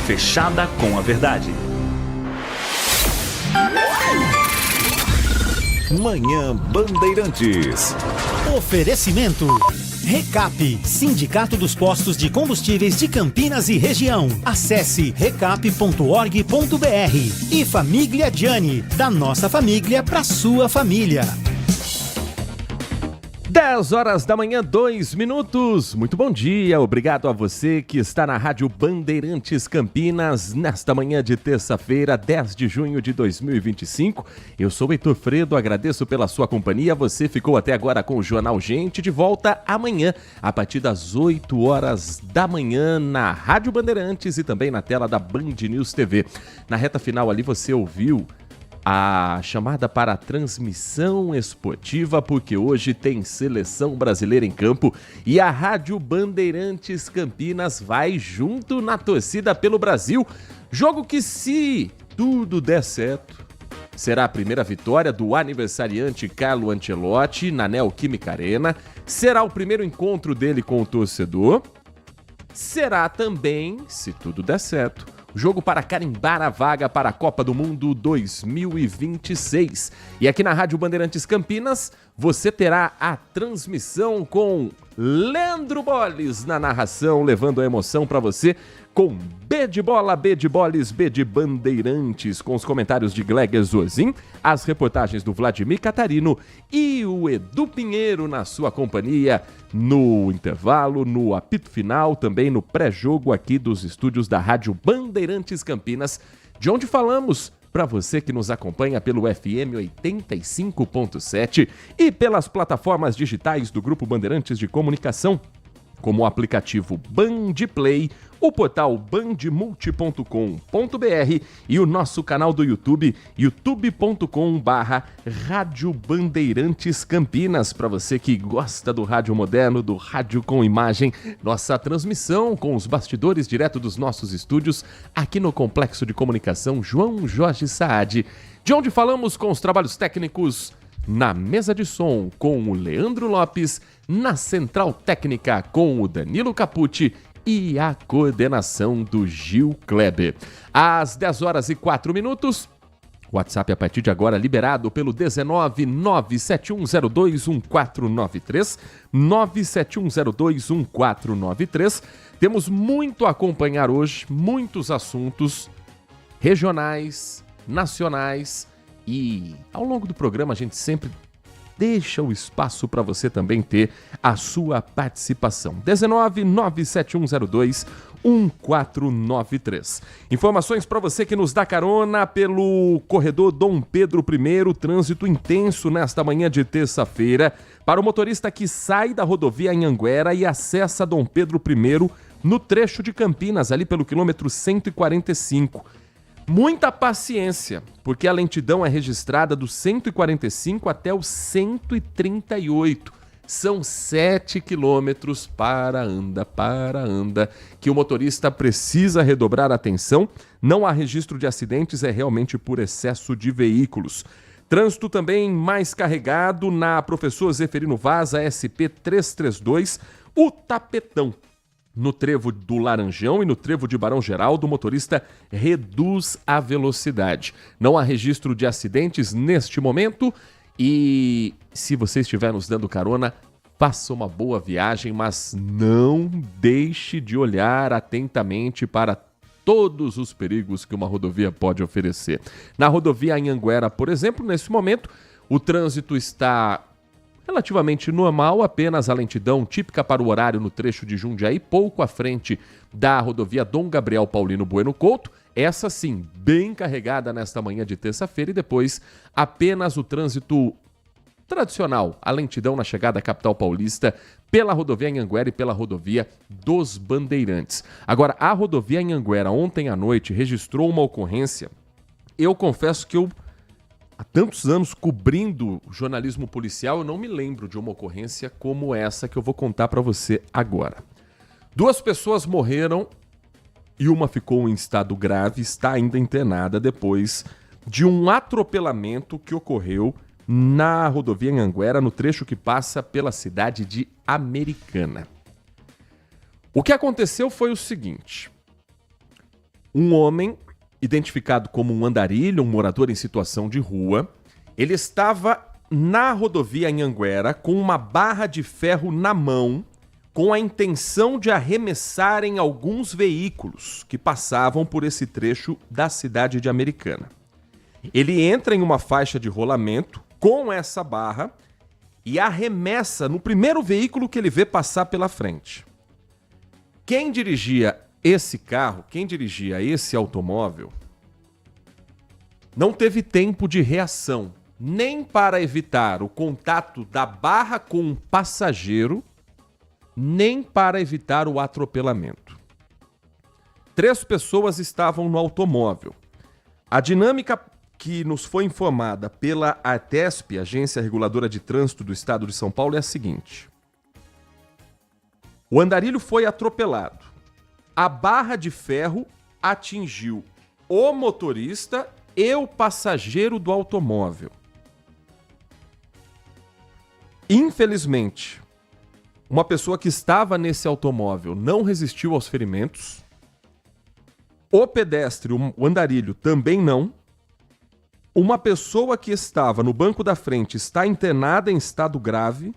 fechada com a verdade. Manhã Bandeirantes. Oferecimento Recap, Sindicato dos Postos de Combustíveis de Campinas e Região. Acesse recap.org.br. E Família Gianni, da nossa família para sua família. 10 horas da manhã, 2 minutos. Muito bom dia, obrigado a você que está na Rádio Bandeirantes Campinas, nesta manhã de terça-feira, 10 de junho de 2025. Eu sou Heitor Fredo, agradeço pela sua companhia. Você ficou até agora com o Jornal Gente, de volta amanhã, a partir das 8 horas da manhã, na Rádio Bandeirantes e também na tela da Band News TV. Na reta final ali você ouviu a chamada para a transmissão esportiva, porque hoje tem seleção brasileira em campo e a Rádio Bandeirantes Campinas vai junto na torcida pelo Brasil. Jogo que, se tudo der certo, será a primeira vitória do aniversariante Carlo Ancelotti na Neoquímica Arena. Será o primeiro encontro dele com o torcedor. Será também, se tudo der certo, jogo para carimbar a vaga para a Copa do Mundo 2026. E aqui na Rádio Bandeirantes Campinas, você terá a transmissão com Leandro Bolles na narração, levando a emoção para você com B de bola, B de boles, B de Bandeirantes, com os comentários de Gleger Zorzin, as reportagens do Vladimir Catarino e o Edu Pinheiro na sua companhia no intervalo, no apito final, também no pré-jogo aqui dos estúdios da Rádio Bandeirantes Campinas, de onde falamos para você que nos acompanha pelo FM 85.7 e pelas plataformas digitais do Grupo Bandeirantes de Comunicação, como o aplicativo Bandplay, o portal bandmulti.com.br e o nosso canal do YouTube, youtube.com/Rádio Bandeirantes Campinas. Para você que gosta do rádio moderno, do rádio com imagem, nossa transmissão com os bastidores direto dos nossos estúdios aqui no Complexo de Comunicação João Jorge Saad, de onde falamos com os trabalhos técnicos na mesa de som com o Leandro Lopes, na central técnica com o Danilo Capucci e a coordenação do Gil Kleber. Às 10 horas e 4 minutos, WhatsApp a partir de agora liberado pelo 19 97102 1493, 97102 1493. Temos muito a acompanhar hoje, muitos assuntos regionais, nacionais, e ao longo do programa a gente sempre deixa o espaço para você também ter a sua participação. 19 97102 1493. Informações para você que nos dá carona pelo corredor Dom Pedro I, trânsito intenso nesta manhã de terça-feira. Para o motorista que sai da rodovia Anhanguera e acessa Dom Pedro I no trecho de Campinas, ali pelo quilômetro 145. Muita paciência, porque a lentidão é registrada do 145 até o 138. São 7 quilômetros para anda, que o motorista precisa redobrar a atenção. Não há registro de acidentes, é realmente por excesso de veículos. Trânsito também mais carregado na Professor Zeferino Vaz, SP 332, o Tapetão. No trevo do Laranjão e no trevo de Barão Geraldo, o motorista reduz a velocidade. Não há registro de acidentes neste momento e se você estiver nos dando carona, faça uma boa viagem, mas não deixe de olhar atentamente para todos os perigos que uma rodovia pode oferecer. Na rodovia Anhanguera, por exemplo, nesse momento, o trânsito está relativamente normal, apenas a lentidão típica para o horário no trecho de Jundiaí, pouco à frente da rodovia Dom Gabriel Paulino Bueno Couto, essa sim, bem carregada nesta manhã de terça-feira, e depois apenas o trânsito tradicional, a lentidão na chegada à capital paulista pela rodovia Anhanguera e pela rodovia dos Bandeirantes. Agora, a rodovia Anhanguera ontem à noite registrou uma ocorrência. Eu confesso que há tantos anos cobrindo jornalismo policial, eu não me lembro de uma ocorrência como essa que eu vou contar para você agora. 2 pessoas morreram e uma ficou em estado grave, está ainda internada depois de um atropelamento que ocorreu na rodovia Anhanguera, no trecho que passa pela cidade de Americana. O que aconteceu foi o seguinte: um homem identificado como um andarilho, um morador em situação de rua. Ele estava na rodovia Anhanguera com uma barra de ferro na mão, com a intenção de arremessarem alguns veículos que passavam por esse trecho da cidade de Americana. Ele entra em uma faixa de rolamento com essa barra e arremessa no primeiro veículo que ele vê passar pela frente. Quem dirigia esse carro, quem dirigia esse automóvel, não teve tempo de reação, nem para evitar o contato da barra com o passageiro, nem para evitar o atropelamento. 3 pessoas estavam no automóvel. A dinâmica que nos foi informada pela ARTESP, Agência Reguladora de Trânsito do Estado de São Paulo, é a seguinte. O andarilho foi atropelado. A barra de ferro atingiu o motorista e o passageiro do automóvel. Infelizmente, uma pessoa que estava nesse automóvel não resistiu aos ferimentos. O pedestre, o andarilho, também não. Uma pessoa que estava no banco da frente está internada em estado grave.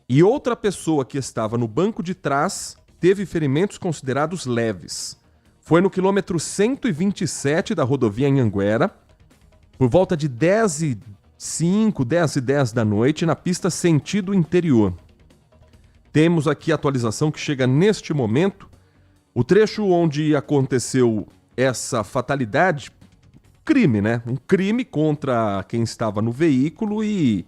E outra pessoa que estava no banco de trás teve ferimentos considerados leves. Foi no quilômetro 127 da rodovia Anhanguera, por volta de 10h05, 10h10 da noite, na pista sentido interior. Temos aqui a atualização que chega neste momento. O trecho onde aconteceu essa fatalidade, crime, né? Um crime contra quem estava no veículo e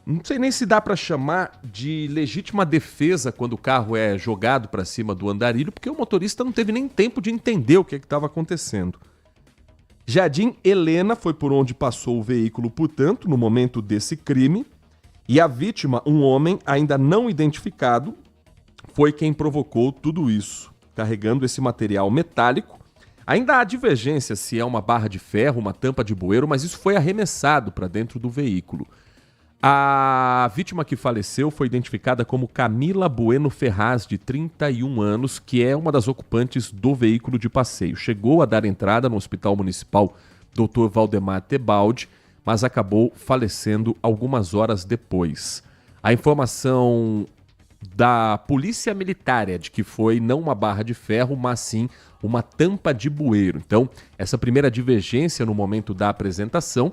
não sei nem se dá para chamar de legítima defesa quando o carro é jogado para cima do andarilho, porque o motorista não teve nem tempo de entender o que estava acontecendo. Jardim Helena foi por onde passou o veículo, portanto, no momento desse crime, e a vítima, um homem ainda não identificado, foi quem provocou tudo isso, carregando esse material metálico. Ainda há divergência se é uma barra de ferro, uma tampa de bueiro, mas isso foi arremessado para dentro do veículo. A vítima que faleceu foi identificada como Camila Bueno Ferraz, de 31 anos, que é uma das ocupantes do veículo de passeio. Chegou a dar entrada no Hospital Municipal Dr. Valdemar Tebaldi, mas acabou falecendo algumas horas depois. A informação da Polícia Militar é de que foi não uma barra de ferro, mas sim uma tampa de bueiro. Então, essa primeira divergência no momento da apresentação,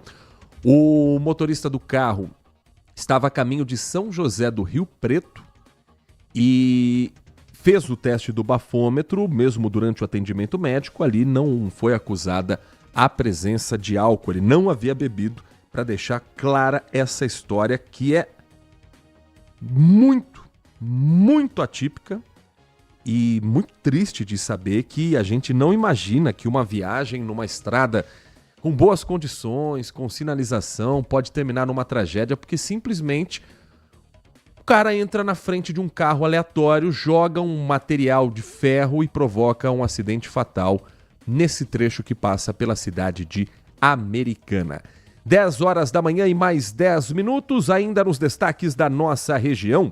o motorista do carro estava a caminho de São José do Rio Preto e fez o teste do bafômetro, mesmo durante o atendimento médico, ali não foi acusada a presença de álcool, ele não havia bebido, para deixar clara essa história que é muito atípica e muito triste de saber que a gente não imagina que uma viagem numa estrada com boas condições, com sinalização, pode terminar numa tragédia, porque simplesmente o cara entra na frente de um carro aleatório, joga um material de ferro e provoca um acidente fatal nesse trecho que passa pela cidade de Americana. 10 horas da manhã e mais 10 minutos, ainda nos destaques da nossa região.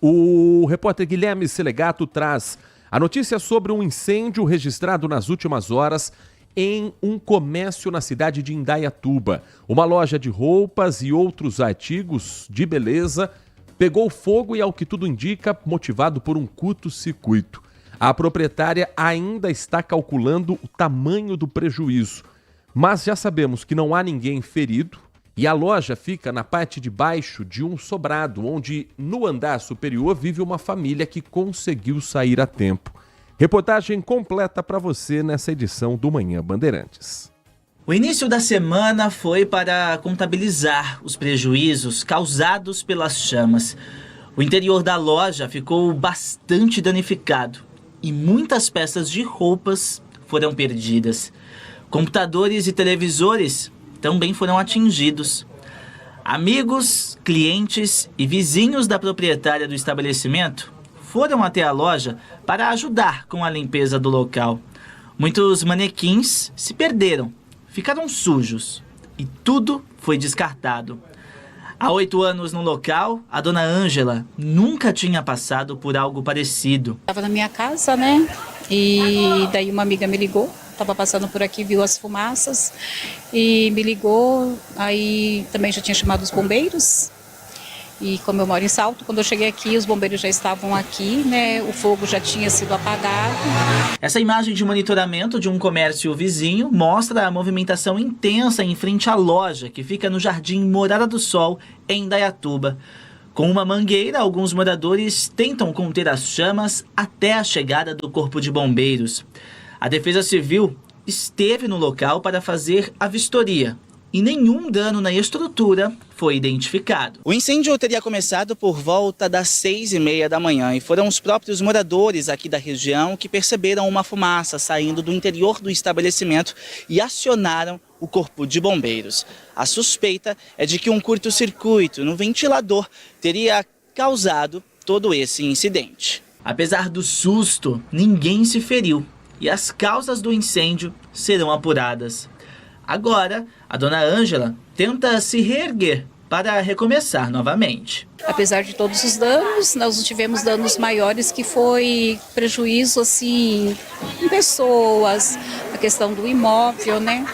O repórter Guilherme Selegato traz a notícia sobre um incêndio registrado nas últimas horas em um comércio na cidade de Indaiatuba. Uma loja de roupas e outros artigos de beleza pegou fogo e, ao que tudo indica, motivado por um curto-circuito. A proprietária ainda está calculando o tamanho do prejuízo, mas já sabemos que não há ninguém ferido e a loja fica na parte de baixo de um sobrado, onde no andar superior vive uma família que conseguiu sair a tempo. Reportagem completa para você nessa edição do Manhã Bandeirantes. O início da semana foi para contabilizar os prejuízos causados pelas chamas. O interior da loja ficou bastante danificado e muitas peças de roupas foram perdidas. Computadores e televisores também foram atingidos. Amigos, clientes e vizinhos da proprietária do estabelecimento foram até a loja para ajudar com a limpeza do local. Muitos manequins se perderam, ficaram sujos e tudo foi descartado. Há 8 anos no local, a dona Ângela nunca tinha passado por algo parecido. Estava na minha casa, né? E daí uma amiga me ligou, estava passando por aqui, viu as fumaças e me ligou. Aí também já tinha chamado os bombeiros. E como eu moro em Salto, quando eu cheguei aqui, os bombeiros já estavam aqui, né? O fogo já tinha sido apagado. Essa imagem de monitoramento de um comércio vizinho mostra a movimentação intensa em frente à loja, que fica no Jardim Morada do Sol, em Indaiatuba. Com uma mangueira, alguns moradores tentam conter as chamas até a chegada do Corpo de Bombeiros. A Defesa Civil esteve no local para fazer a vistoria. E nenhum dano na estrutura foi identificado. O incêndio teria começado por volta das 6h30 da manhã e foram os próprios moradores aqui da região que perceberam uma fumaça saindo do interior do estabelecimento e acionaram o Corpo de Bombeiros. A suspeita é de que um curto-circuito no ventilador teria causado todo esse incidente. Apesar do susto, ninguém se feriu e as causas do incêndio serão apuradas. Agora, a dona Ângela tenta se reerguer para recomeçar novamente. Apesar de todos os danos, nós não tivemos danos maiores, que foi prejuízo assim em pessoas, a questão do imóvel, né?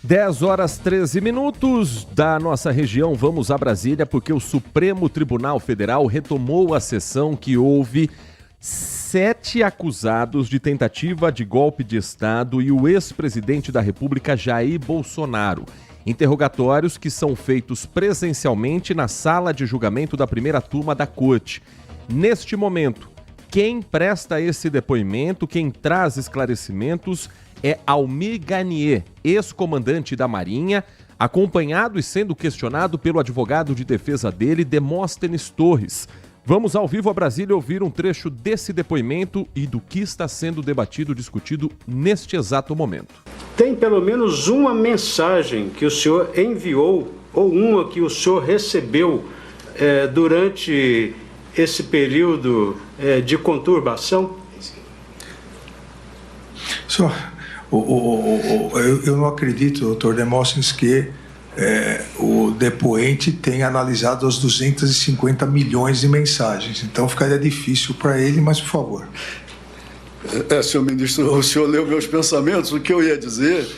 10h13 da nossa região, vamos a Brasília, porque o Supremo Tribunal Federal retomou a sessão que houve 7 acusados de tentativa de golpe de Estado e o ex-presidente da República, Jair Bolsonaro. Interrogatórios que são feitos presencialmente na sala de julgamento da primeira turma da Corte. Neste momento, quem presta esse depoimento, quem traz esclarecimentos é Almir Garnier, ex-comandante da Marinha, acompanhado e sendo questionado pelo advogado de defesa dele, Demóstenes Torres. Vamos ao vivo a Brasília ouvir um trecho desse depoimento e do que está sendo debatido, discutido neste exato momento. Tem pelo menos uma mensagem que o senhor enviou ou uma que o senhor recebeu durante esse período de conturbação? Senhor, eu não acredito, doutor Demóstenes, que o depoente tenha analisado as 250 milhões de mensagens. Então ficaria difícil para ele, mas por favor. Senhor ministro, o senhor leu meus pensamentos. O que eu ia dizer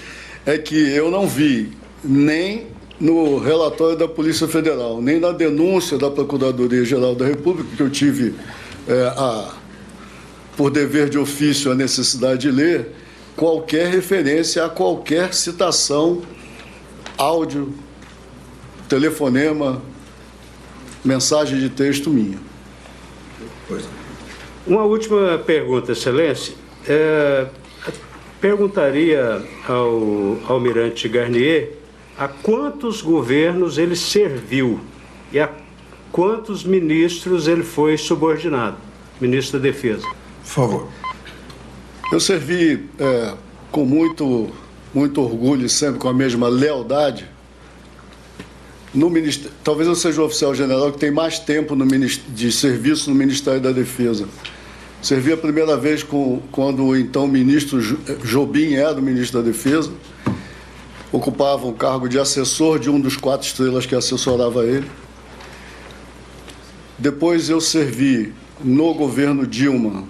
é que eu não vi nem no relatório da Polícia Federal, nem na denúncia da Procuradoria-Geral da República, que eu tive por dever de ofício a necessidade de ler, qualquer referência a qualquer citação, áudio, telefonema, mensagem de texto minha. Uma última pergunta, Excelência. Perguntaria ao almirante Garnier a quantos governos ele serviu e a quantos ministros ele foi subordinado, ministro da Defesa. Por favor. Eu servi com muito orgulho e sempre com a mesma lealdade no Ministério. Talvez eu seja o oficial general que tem mais tempo de serviço no Ministério da Defesa. Servi a primeira vez quando o então ministro Jobim era o ministro da Defesa. Ocupava o cargo de assessor de um dos 4 estrelas que assessorava ele. Depois eu servi no governo Dilma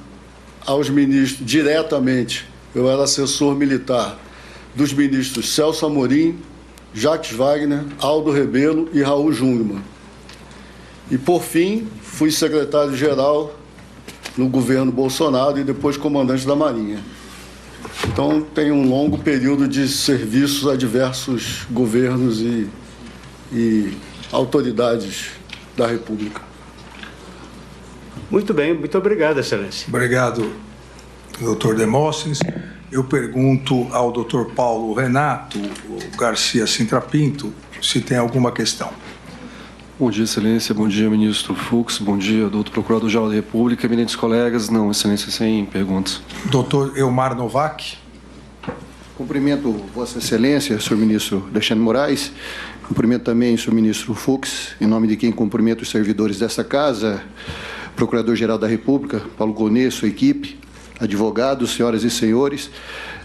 aos ministros diretamente. Eu era assessor militar dos ministros Celso Amorim, Jacques Wagner, Aldo Rebelo e Raul Jungmann. E, por fim, fui secretário-geral no governo Bolsonaro e depois comandante da Marinha. Então, tenho um longo período de serviços a diversos governos e autoridades da República. Muito bem, muito obrigado, Excelência. Obrigado, doutor Demóstenes. Eu pergunto ao doutor Paulo Renato Garcia Sintra Pinto se tem alguma questão. Bom dia, Excelência. Bom dia, ministro Fux. Bom dia, doutor Procurador-Geral da República. Eminentes colegas. Não, Excelência, sem perguntas. Doutor Elmar Novak. Cumprimento Vossa Excelência, senhor ministro Alexandre Moraes. Cumprimento também o senhor ministro Fux, em nome de quem cumprimento os servidores dessa casa, Procurador-Geral da República, Paulo Gonet, sua equipe, advogados, senhoras e senhores.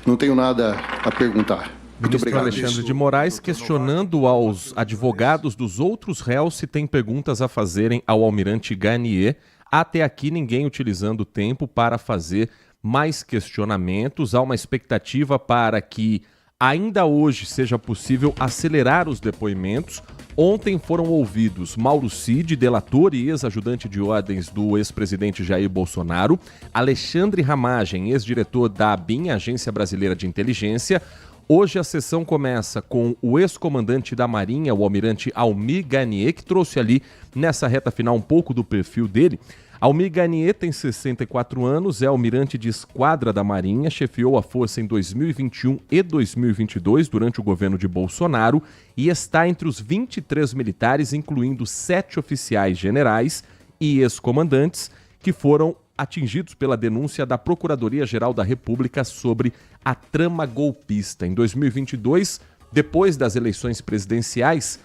Não tenho nada a perguntar. Muito obrigado. Alexandre de Moraes questionando aos advogados dos outros réus se tem perguntas a fazerem ao almirante Garnier. Até aqui ninguém utilizando o tempo para fazer mais questionamentos, há uma expectativa para que ainda hoje seja possível acelerar os depoimentos. Ontem foram ouvidos Mauro Cid, delator e ex-ajudante de ordens do ex-presidente Jair Bolsonaro, Alexandre Ramagem, ex-diretor da ABIN, Agência Brasileira de Inteligência. Hoje a sessão começa com o ex-comandante da Marinha, o almirante Almir Garnier, que trouxe ali nessa reta final um pouco do perfil dele. Almir Garnier tem 64 anos, é almirante de esquadra da Marinha, chefiou a força em 2021 e 2022 durante o governo de Bolsonaro e está entre os 23 militares, incluindo 7 oficiais generais e ex-comandantes, que foram atingidos pela denúncia da Procuradoria-Geral da República sobre a trama golpista. Em 2022, depois das eleições presidenciais,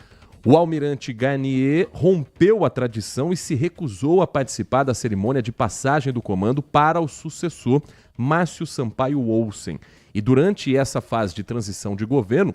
o almirante Garnier rompeu a tradição e se recusou a participar da cerimônia de passagem do comando para o sucessor, Márcio Sampaio Olsen. E durante essa fase de transição de governo,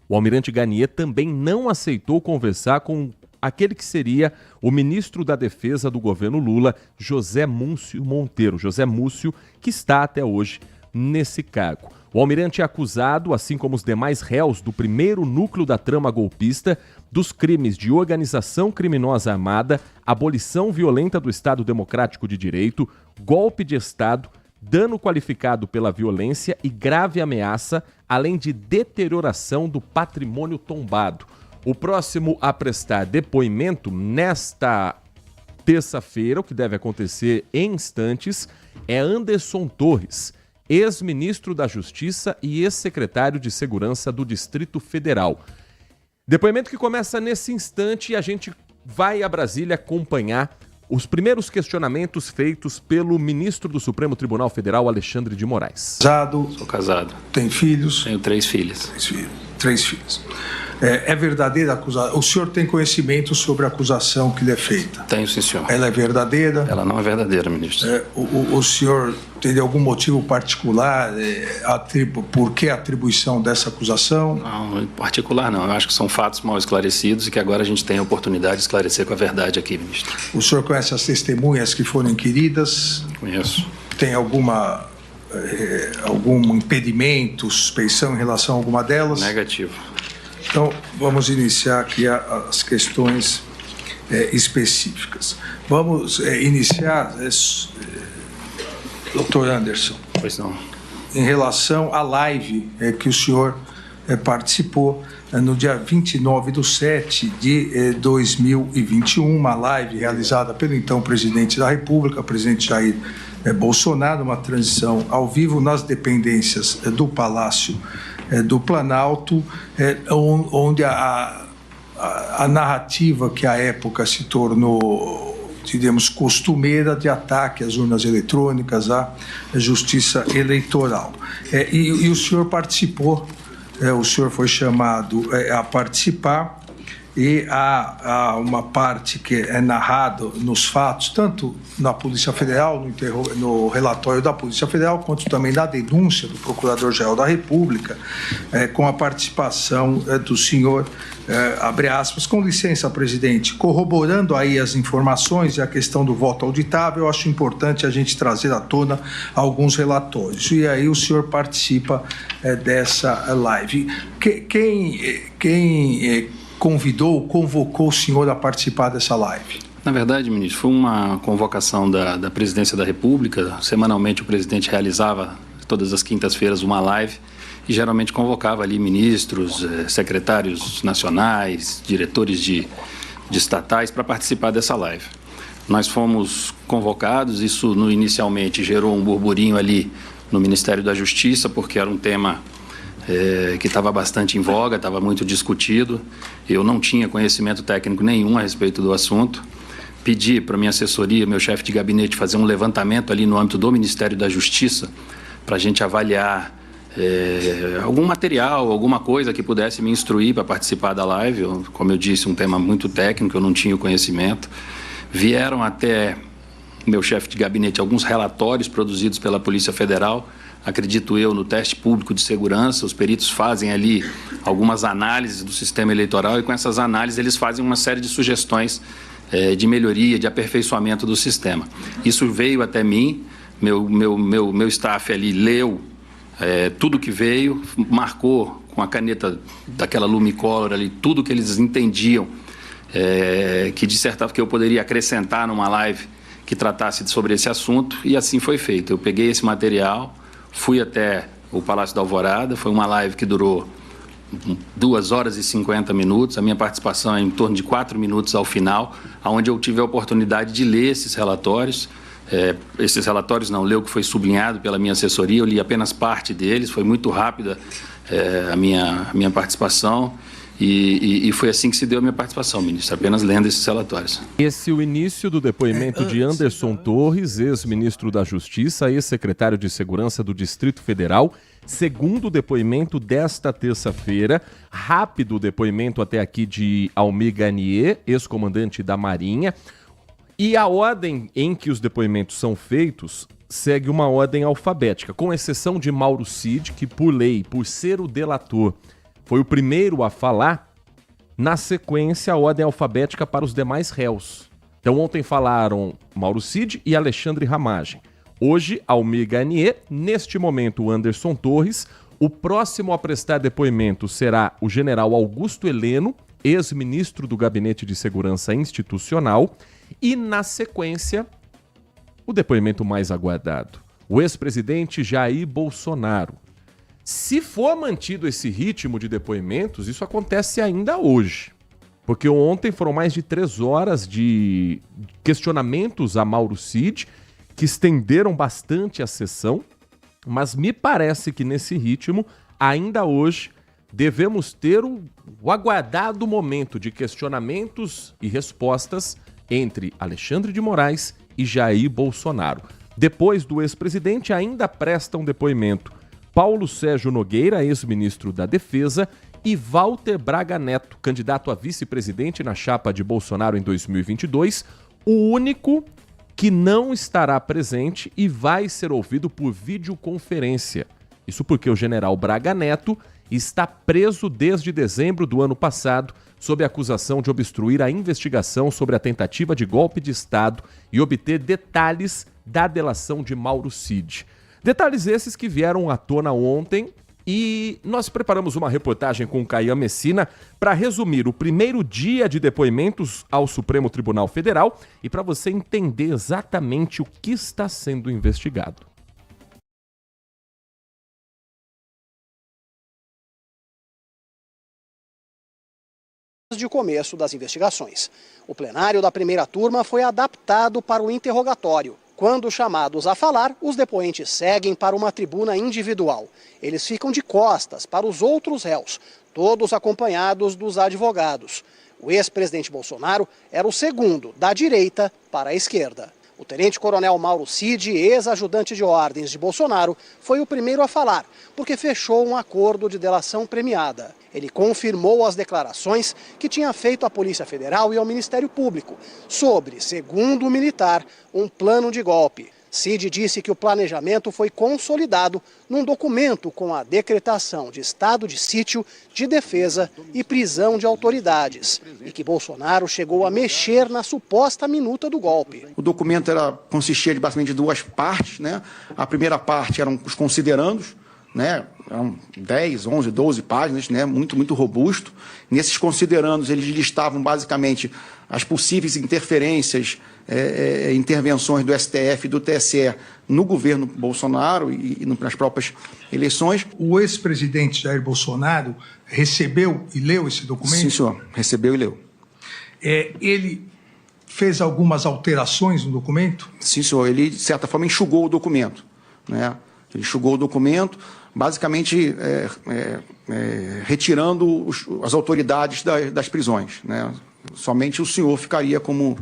o almirante Garnier também não aceitou conversar com aquele que seria o ministro da Defesa do governo Lula, José Múcio Monteiro. José Múcio, que está até hoje nesse cargo. O almirante é acusado, assim como os demais réus do primeiro núcleo da trama golpista, dos crimes de organização criminosa armada, abolição violenta do Estado Democrático de Direito, golpe de Estado, dano qualificado pela violência e grave ameaça, além de deterioração do patrimônio tombado. O próximo a prestar depoimento nesta terça-feira, o que deve acontecer em instantes, é Anderson Torres, ex-ministro da Justiça e ex-secretário de Segurança do Distrito Federal. Depoimento que começa nesse instante e a gente vai a Brasília acompanhar os primeiros questionamentos feitos pelo ministro do Supremo Tribunal Federal, Alexandre de Moraes. Casado? Sou casado. Tem filhos? Tenho 3 filhas. 3 filhos. É verdadeira a acusação? O senhor tem conhecimento sobre a acusação que lhe é feita? Tenho, sim, senhor. Ela é verdadeira? Ela não é verdadeira, ministro. O senhor tem algum motivo particular? Por que a atribuição dessa acusação? Não, em particular não. Eu acho que são fatos mal esclarecidos e que agora a gente tem a oportunidade de esclarecer com a verdade aqui, ministro. O senhor conhece as testemunhas que foram inquiridas? Conheço. Tem algum impedimento, suspeição em relação a alguma delas? Negativo. Então, vamos iniciar aqui as questões específicas. Vamos iniciar, doutor Anderson. Pois não. Em relação à live que o senhor participou no dia 29/7 de 2021, uma live realizada pelo então presidente da República, presidente Jair Bolsonaro, uma transição ao vivo nas dependências do Palácio do Planalto, onde a narrativa que à época se tornou, diríamos, costumeira de ataque às urnas eletrônicas, à justiça eleitoral. E o senhor participou, o senhor foi chamado a participar, e há uma parte que é narrada nos fatos, tanto na Polícia Federal, no relatório da Polícia Federal, quanto também na denúncia do Procurador-Geral da República, com a participação do senhor, abre aspas, com licença, presidente, corroborando aí as informações e a questão do voto auditável, eu acho importante a gente trazer à tona alguns relatórios. E aí o senhor participa dessa live. Quem convocou o senhor a participar dessa live? Na verdade, ministro, foi uma convocação da Presidência da República. Semanalmente o presidente realizava, todas as quintas-feiras, uma live e geralmente convocava ali ministros, secretários nacionais, diretores de estatais para participar dessa live. Nós fomos convocados, isso inicialmente gerou um burburinho ali no Ministério da Justiça, porque era um tema que estava bastante em voga, estava muito discutido. Eu não tinha conhecimento técnico nenhum a respeito do assunto. Pedi para minha assessoria, meu chefe de gabinete, fazer um levantamento ali no âmbito do Ministério da Justiça para a gente avaliar algum material, alguma coisa que pudesse me instruir para participar da live. Como eu disse, um tema muito técnico, eu não tinha o conhecimento. Vieram até meu chefe de gabinete alguns relatórios produzidos pela Polícia Federal, acredito eu, no teste público de segurança. Os peritos fazem ali algumas análises do sistema eleitoral e com essas análises eles fazem uma série de sugestões de melhoria, de aperfeiçoamento do sistema. Isso veio até mim, meu staff ali leu tudo que veio, marcou com a caneta daquela Lumicolor ali tudo que eles entendiam que eu poderia acrescentar numa live que tratasse sobre esse assunto, e assim foi feito. Eu peguei esse material, fui até o Palácio da Alvorada, foi uma live que durou 2 horas e 50 minutos, a minha participação é em torno de 4 minutos ao final, onde eu tive a oportunidade de ler esses relatórios. Ler o que foi sublinhado pela minha assessoria, eu li apenas parte deles, foi muito rápida a minha participação. E foi assim que se deu a minha participação, ministro, apenas lendo esses relatórios. Esse é o início do depoimento de Anderson Torres, ex-ministro da Justiça, ex-secretário de Segurança do Distrito Federal. Segundo depoimento desta terça-feira, rápido depoimento até aqui de Almir Garnier, ex-comandante da Marinha. E a ordem em que os depoimentos são feitos segue uma ordem alfabética, com exceção de Mauro Cid, que por lei, por ser o delator, foi o primeiro a falar. Na sequência, a ordem alfabética para os demais réus. Então ontem falaram Mauro Cid e Alexandre Ramagem. Hoje, Almir Garnier, neste momento Anderson Torres. O próximo a prestar depoimento será o general Augusto Heleno, ex-ministro do Gabinete de Segurança Institucional. E na sequência, o depoimento mais aguardado, o ex-presidente Jair Bolsonaro. Se for mantido esse ritmo de depoimentos, isso acontece ainda hoje. Porque ontem foram mais de 3 horas de questionamentos a Mauro Cid, que estenderam bastante a sessão, mas me parece que nesse ritmo, ainda hoje, devemos ter o aguardado momento de questionamentos e respostas entre Alexandre de Moraes e Jair Bolsonaro. Depois do ex-presidente, ainda prestam depoimento Paulo Sérgio Nogueira, ex-ministro da Defesa, e Walter Braga Neto, candidato a vice-presidente na chapa de Bolsonaro em 2022, o único que não estará presente e vai ser ouvido por videoconferência. Isso porque o general Braga Neto está preso desde dezembro do ano passado sob a acusação de obstruir a investigação sobre a tentativa de golpe de Estado e obter detalhes da delação de Mauro Cid. Detalhes esses que vieram à tona ontem, e nós preparamos uma reportagem com o Caian Messina para resumir o primeiro dia de depoimentos ao Supremo Tribunal Federal e para você entender exatamente o que está sendo investigado. De começo das investigações. O plenário da primeira turma foi adaptado para o interrogatório. Quando chamados a falar, os depoentes seguem para uma tribuna individual. Eles ficam de costas para os outros réus, todos acompanhados dos advogados. O ex-presidente Bolsonaro era o segundo, da direita para a esquerda. O tenente-coronel Mauro Cid, ex-ajudante de ordens de Bolsonaro, foi o primeiro a falar, porque fechou um acordo de delação premiada. Ele confirmou as declarações que tinha feito à Polícia Federal e ao Ministério Público sobre, segundo o militar, um plano de golpe. Cid disse que o planejamento foi consolidado num documento com a decretação de estado de sítio, de defesa e prisão de autoridades, e que Bolsonaro chegou a mexer na suposta minuta do golpe. O documento consistia de basicamente 2 partes, né? A primeira parte eram os considerandos, né? Eram 10, 11, 12 páginas, né? Muito robusto. Nesses considerandos, eles listavam basicamente as possíveis interferências, intervenções do STF e do TSE no governo Bolsonaro e nas próprias eleições. O ex-presidente Jair Bolsonaro recebeu e leu esse documento? Sim, senhor. Recebeu e leu. Ele fez algumas alterações no documento? Sim, senhor. Ele, de certa forma, enxugou o documento, né? Ele enxugou o documento, basicamente retirando as autoridades das prisões, né? Somente o senhor ficaria como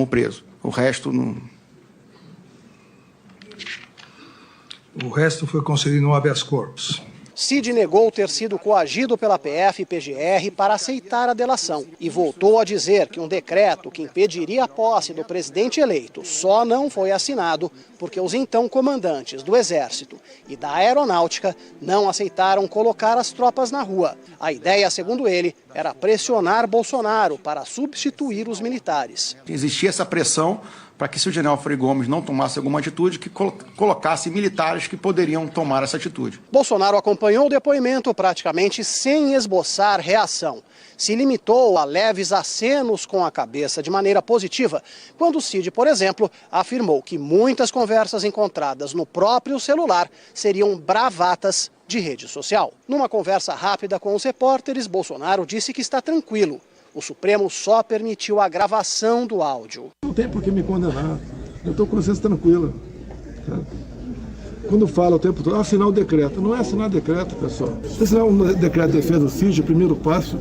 preso. O resto não. O resto foi concedido no habeas corpus. Cid negou ter sido coagido pela PF e PGR para aceitar a delação e voltou a dizer que um decreto que impediria a posse do presidente eleito só não foi assinado porque os então comandantes do Exército e da Aeronáutica não aceitaram colocar as tropas na rua. A ideia, segundo ele, era pressionar Bolsonaro para substituir os militares. Existia essa pressão para que, se o general Frei Gomes não tomasse alguma atitude, que colocasse militares que poderiam tomar essa atitude. Bolsonaro acompanhou o depoimento praticamente sem esboçar reação. Se limitou a leves acenos com a cabeça de maneira positiva, quando Cid, por exemplo, afirmou que muitas conversas encontradas no próprio celular seriam bravatas de rede social. Numa conversa rápida com os repórteres, Bolsonaro disse que está tranquilo. O Supremo só permitiu a gravação do áudio. Não tem por que me condenar. Eu estou com consciência tranquila. Tá? Quando fala o tempo todo, assinar o decreto. Não é assinar decreto, pessoal. Assinar um decreto de defesa do CID, o primeiro passo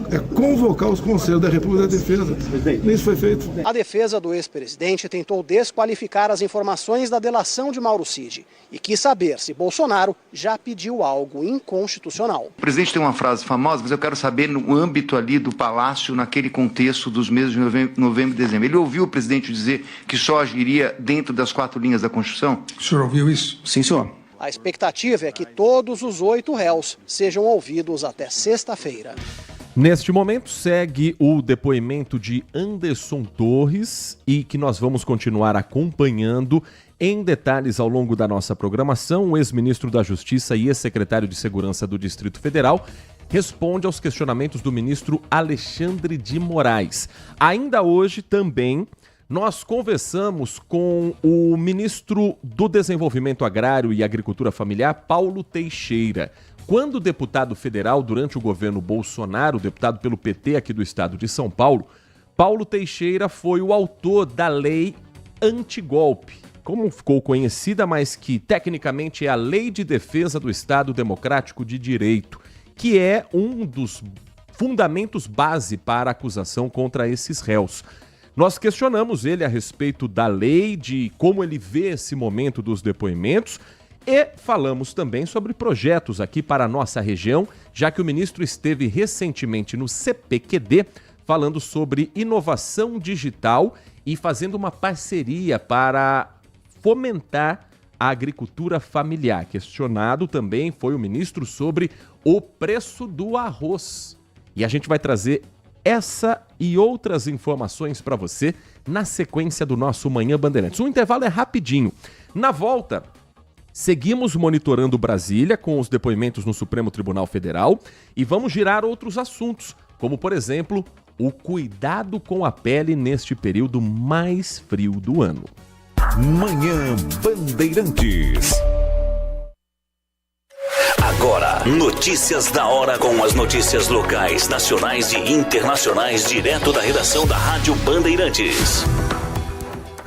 é convocar os conselhos da República da Defesa. Isso foi feito. A defesa do ex-presidente tentou desqualificar as informações da delação de Mauro Cid e quis saber se Bolsonaro já pediu algo inconstitucional. O presidente tem uma frase famosa, mas eu quero saber no âmbito ali do Palácio, naquele contexto dos meses de novembro e dezembro. Ele ouviu o presidente dizer que só agiria dentro das 4 linhas da Constituição? O senhor ouviu isso? Sim, senhor. A expectativa é que todos os 8 réus sejam ouvidos até sexta-feira. Neste momento segue o depoimento de Anderson Torres e que nós vamos continuar acompanhando em detalhes ao longo da nossa programação. O ex-ministro da Justiça e ex-secretário de Segurança do Distrito Federal responde aos questionamentos do ministro Alexandre de Moraes. Ainda hoje também nós conversamos com o ministro do Desenvolvimento Agrário e Agricultura Familiar, Paulo Teixeira. Quando deputado federal durante o governo Bolsonaro, deputado pelo PT aqui do estado de São Paulo, Paulo Teixeira foi o autor da lei antigolpe, como ficou conhecida, mas que tecnicamente é a Lei de Defesa do Estado Democrático de Direito, que é um dos fundamentos base para a acusação contra esses réus. Nós questionamos ele a respeito da lei, de como ele vê esse momento dos depoimentos e falamos também sobre projetos aqui para a nossa região, já que o ministro esteve recentemente no CPQD falando sobre inovação digital e fazendo uma parceria para fomentar a agricultura familiar. Questionado também foi o ministro sobre o preço do arroz. E a gente vai trazer essa e outras informações para você na sequência do nosso Manhã Bandeirantes. O intervalo é rapidinho. Na volta, seguimos monitorando Brasília com os depoimentos no Supremo Tribunal Federal e vamos girar outros assuntos, como, por exemplo, o cuidado com a pele neste período mais frio do ano. Manhã Bandeirantes. Agora, notícias da hora com as notícias locais, nacionais e internacionais, direto da redação da Rádio Bandeirantes.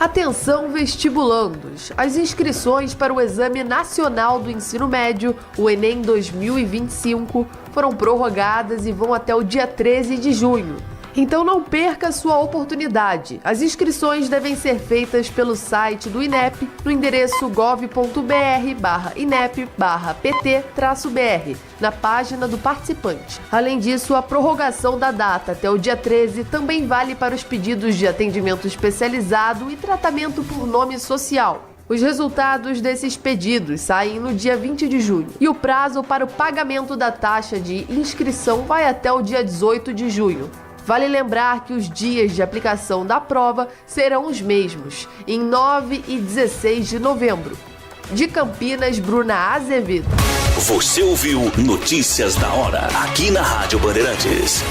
Atenção vestibulandos! As inscrições para o Exame Nacional do Ensino Médio, o Enem 2025, foram prorrogadas e vão até o dia 13 de junho. Então não perca sua oportunidade. As inscrições devem ser feitas pelo site do INEP no endereço gov.br/inep/pt-br, na página do participante. Além disso, a prorrogação da data até o dia 13 também vale para os pedidos de atendimento especializado e tratamento por nome social. Os resultados desses pedidos saem no dia 20 de junho e o prazo para o pagamento da taxa de inscrição vai até o dia 18 de junho. Vale lembrar que os dias de aplicação da prova serão os mesmos, em 9 e 16 de novembro. De Campinas, Bruna Azevedo. Você ouviu Notícias da Hora, aqui na Rádio Bandeirantes.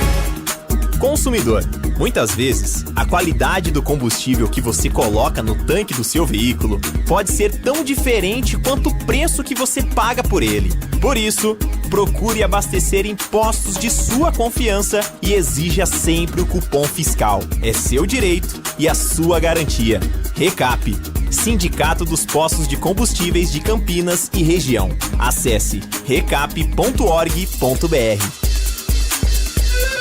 Consumidor, muitas vezes, a qualidade do combustível que você coloca no tanque do seu veículo pode ser tão diferente quanto o preço que você paga por ele. Por isso, procure abastecer em postos de sua confiança e exija sempre o cupom fiscal. É seu direito e a sua garantia. Recap, Sindicato dos Postos de Combustíveis de Campinas e Região. Acesse recap.org.br.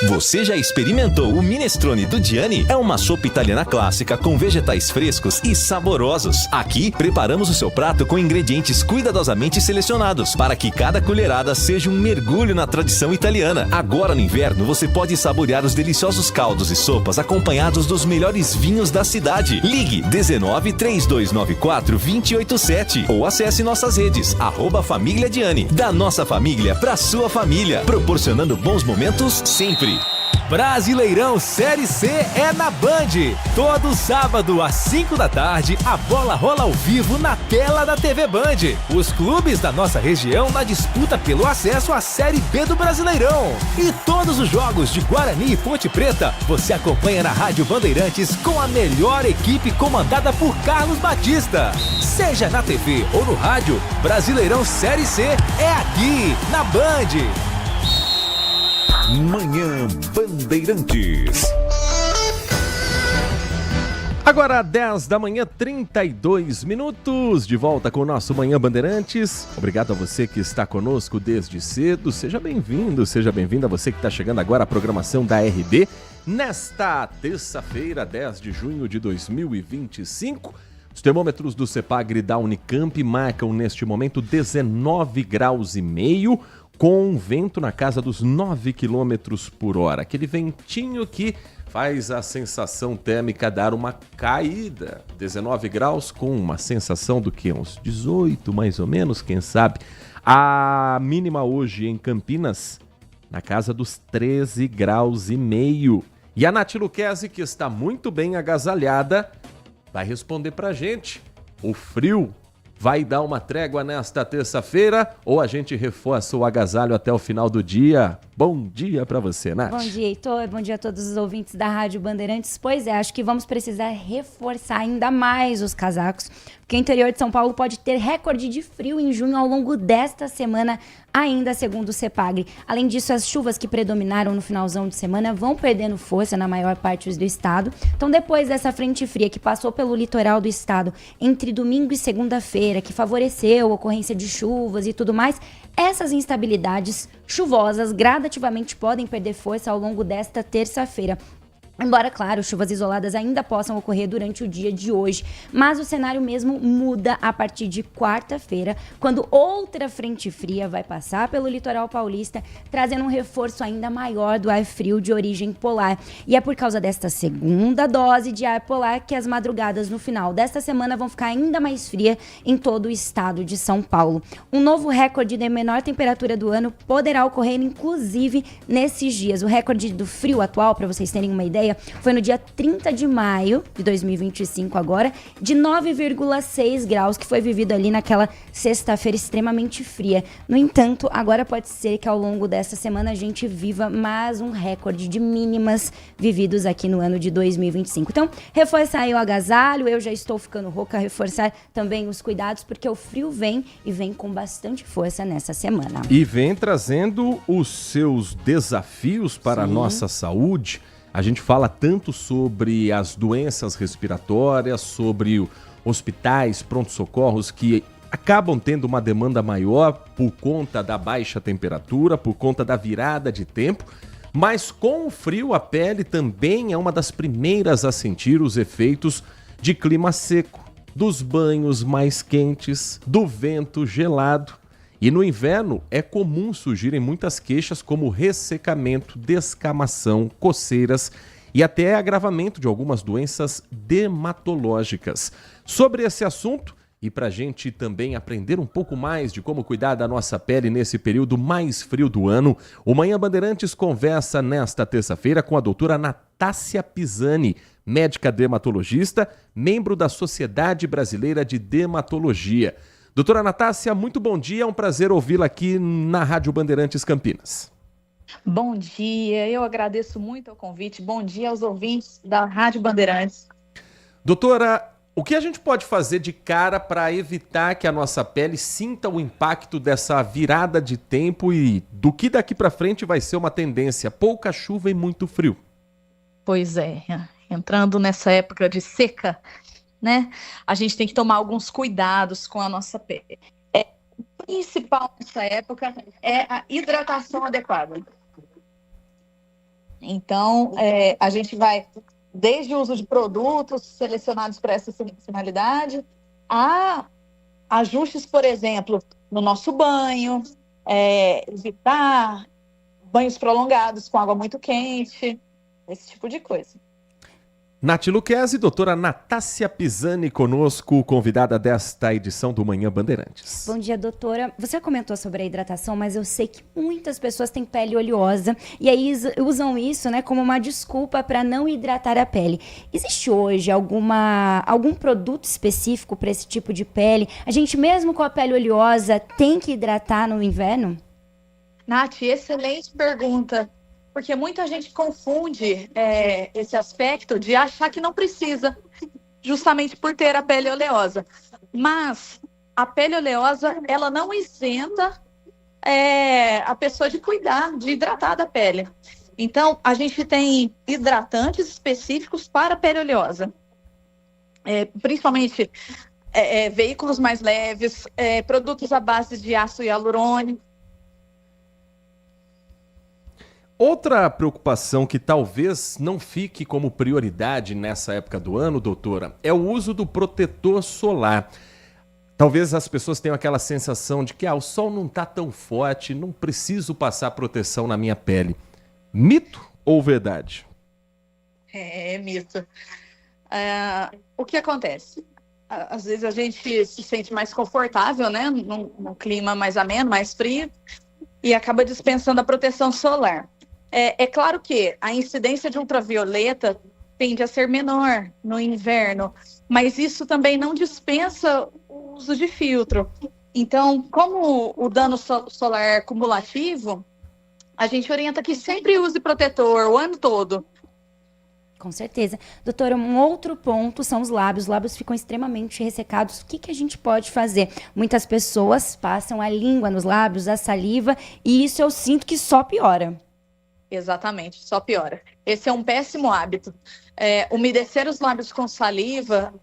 Você já experimentou o minestrone do Gianni? É uma sopa italiana clássica com vegetais frescos e saborosos. Aqui, preparamos o seu prato com ingredientes cuidadosamente selecionados para que cada colherada seja um mergulho na tradição italiana. Agora no inverno, você pode saborear os deliciosos caldos e sopas acompanhados dos melhores vinhos da cidade. Ligue 19 3294 287 ou acesse nossas redes @Família Gianni. Da nossa família pra sua família, proporcionando bons momentos sempre. Brasileirão Série C é na Band. Todo sábado às 5 da tarde, a bola rola ao vivo na tela da TV Band. Os clubes da nossa região na disputa pelo acesso à Série B do Brasileirão. E todos os jogos de Guarani e Ponte Preta você acompanha na Rádio Bandeirantes com a melhor equipe comandada por Carlos Batista. Seja na TV ou no rádio, Brasileirão Série C é aqui, na Band. Manhã Bandeirantes. Agora 10 da manhã, 32 minutos, de volta com o nosso Manhã Bandeirantes. Obrigado a você que está conosco desde cedo. Seja bem-vindo, seja bem-vinda. Você que está chegando agora à programação da RB. Nesta terça-feira, 10 de junho de 2025, os termômetros do CEPAGRI da Unicamp marcam neste momento 19 graus e meio, com vento na casa dos 9 km por hora. Aquele ventinho que faz a sensação térmica dar uma caída. 19 graus com uma sensação do que? Uns 18 mais ou menos, quem sabe. A mínima hoje em Campinas, na casa dos 13 graus e meio. E a Nath Luquezzi, que está muito bem agasalhada, vai responder pra gente. O frio vai dar uma trégua nesta terça-feira ou a gente reforça o agasalho até o final do dia? Bom dia para você, Nath. Bom dia, Heitor. Bom dia a todos os ouvintes da Rádio Bandeirantes. Pois é, acho que vamos precisar reforçar ainda mais os casacos, porque o interior de São Paulo pode ter recorde de frio em junho ao longo desta semana, ainda segundo o CEPAGRI. Além disso, as chuvas que predominaram no finalzão de semana vão perdendo força na maior parte do estado. Então, depois dessa frente fria que passou pelo litoral do estado entre domingo e segunda-feira, que favoreceu a ocorrência de chuvas e tudo mais, essas instabilidades chuvosas gradativamente podem perder força ao longo desta terça-feira. Embora, claro, chuvas isoladas ainda possam ocorrer durante o dia de hoje, mas o cenário mesmo muda a partir de quarta-feira, quando outra frente fria vai passar pelo litoral paulista, trazendo um reforço ainda maior do ar frio de origem polar. E é por causa desta segunda dose de ar polar que as madrugadas no final desta semana vão ficar ainda mais frias em todo o estado de São Paulo. Um novo recorde de menor temperatura do ano poderá ocorrer, inclusive, nesses dias. O recorde do frio atual, para vocês terem uma ideia, foi no dia 30 de maio de 2025 agora, de 9,6 graus, que foi vivido ali naquela sexta-feira extremamente fria. No entanto, agora pode ser que ao longo dessa semana a gente viva mais um recorde de mínimas vividos aqui no ano de 2025. Então, reforçar aí o agasalho, eu já estou ficando rouca, reforçar também os cuidados, porque o frio vem e vem com bastante força nessa semana. E vem trazendo os seus desafios para a nossa saúde. A gente fala tanto sobre as doenças respiratórias, sobre hospitais, pronto-socorros que acabam tendo uma demanda maior por conta da baixa temperatura, por conta da virada de tempo, mas com o frio a pele também é uma das primeiras a sentir os efeitos de clima seco, dos banhos mais quentes, do vento gelado. E no inverno é comum surgirem muitas queixas como ressecamento, descamação, coceiras e até agravamento de algumas doenças dermatológicas. Sobre esse assunto, e para a gente também aprender um pouco mais de como cuidar da nossa pele nesse período mais frio do ano, o Manhã Bandeirantes conversa nesta terça-feira com a doutora Natácia Pisani, médica dermatologista, membro da Sociedade Brasileira de Dermatologia. Doutora Natácia, muito bom dia, é um prazer ouvi-la aqui na Rádio Bandeirantes Campinas. Bom dia, eu agradeço muito o convite, bom dia aos ouvintes da Rádio Bandeirantes. Doutora, o que a gente pode fazer de cara para evitar que a nossa pele sinta o impacto dessa virada de tempo e do que daqui para frente vai ser uma tendência, pouca chuva e muito frio? Pois é, entrando nessa época de seca, né? A gente tem que tomar alguns cuidados com a nossa pele. O principal nessa época é a hidratação adequada. Então, a gente vai desde o uso de produtos selecionados para essa finalidade, a ajustes, por exemplo, no nosso banho, evitar banhos prolongados com água muito quente, esse tipo de coisa. Nath Luquezzi, doutora Natácia Pisani conosco, convidada desta edição do Manhã Bandeirantes. Bom dia, doutora. Você comentou sobre a hidratação, mas eu sei que muitas pessoas têm pele oleosa e aí usam isso, né, como uma desculpa para não hidratar a pele. Existe hoje algum produto específico para esse tipo de pele? A gente mesmo com a pele oleosa tem que hidratar no inverno? Nath, excelente pergunta. Porque muita gente confunde esse aspecto de achar que não precisa, justamente por ter a pele oleosa. Mas a pele oleosa, ela não isenta a pessoa de cuidar, de hidratar da pele. Então, a gente tem hidratantes específicos para a pele oleosa. Principalmente veículos mais leves, produtos à base de ácido hialurônico. Outra preocupação que talvez não fique como prioridade nessa época do ano, doutora, é o uso do protetor solar. Talvez as pessoas tenham aquela sensação de que o sol não está tão forte, não preciso passar proteção na minha pele. Mito ou verdade? É mito. O que acontece? Às vezes a gente se sente mais confortável, né? Num clima mais ameno, mais frio, e acaba dispensando a proteção solar. É claro que a incidência de ultravioleta tende a ser menor no inverno, mas isso também não dispensa o uso de filtro. Então, como o dano solar é cumulativo, a gente orienta que sempre use protetor o ano todo. Com certeza. Doutora, um outro ponto são os lábios. Os lábios ficam extremamente ressecados. O que a gente pode fazer? Muitas pessoas passam a língua nos lábios, a saliva, e isso eu sinto que só piora. Exatamente, só piora. Esse é um péssimo hábito. Umedecer os lábios com saliva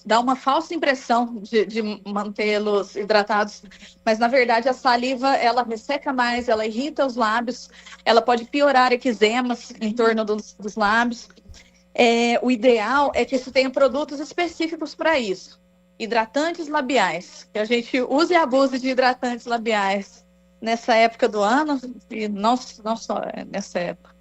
dá uma falsa impressão de mantê-los hidratados, mas na verdade a saliva ela resseca mais, ela irrita os lábios, ela pode piorar eczemas em torno dos lábios. O ideal é que se tenha produtos específicos para isso. Hidratantes labiais, que a gente use e abuse de hidratantes labiais nessa época do ano, e não só nessa época.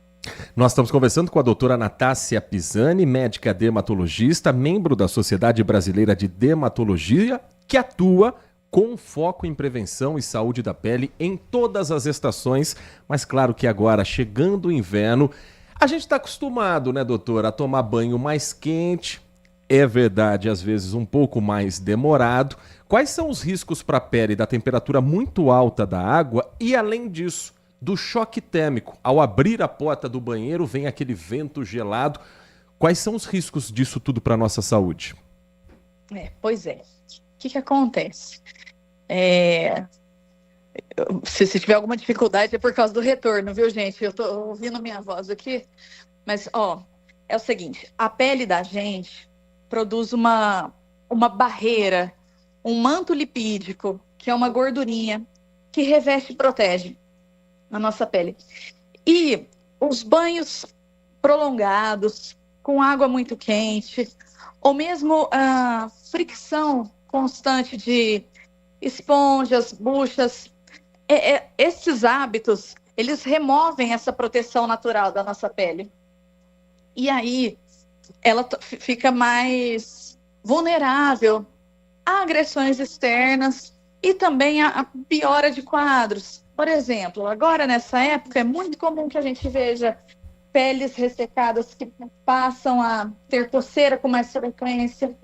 Nós estamos conversando com a doutora Natácia Pisani, médica dermatologista, membro da Sociedade Brasileira de Dermatologia, que atua com foco em prevenção e saúde da pele em todas as estações, mas claro que agora, chegando o inverno, a gente está acostumado, né, doutora, a tomar banho mais quente, é verdade, às vezes um pouco mais demorado. Quais são os riscos para a pele da temperatura muito alta da água e, além disso, do choque térmico? Ao abrir a porta do banheiro, vem aquele vento gelado. Quais são os riscos disso tudo para a nossa saúde? Pois é. O que acontece? Se tiver alguma dificuldade é por causa do retorno, viu, gente? Eu estou ouvindo minha voz aqui. Mas, é o seguinte. A pele da gente produz uma barreira, um manto lipídico, que é uma gordurinha que reveste e protege a nossa pele. E os banhos prolongados, com água muito quente, ou mesmo a fricção constante de esponjas, buchas, esses hábitos, eles removem essa proteção natural da nossa pele. E aí, ela fica mais vulnerável a agressões externas e também a piora de quadros. Por exemplo, agora nessa época é muito comum que a gente veja peles ressecadas que passam a ter coceira com mais frequência,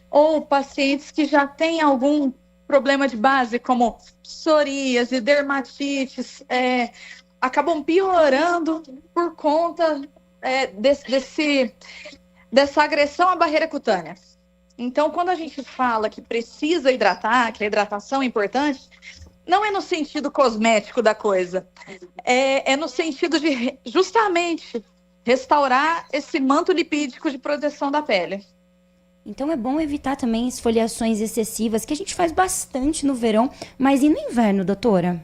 ou pacientes que já têm algum problema de base, como psoríase, dermatites, acabam piorando por conta dessa agressão à barreira cutânea. Então, quando a gente fala que precisa hidratar, que a hidratação é importante, não é no sentido cosmético da coisa, é no sentido de justamente restaurar esse manto lipídico de proteção da pele. Então é bom evitar também esfoliações excessivas, que a gente faz bastante no verão, mas e no inverno, doutora?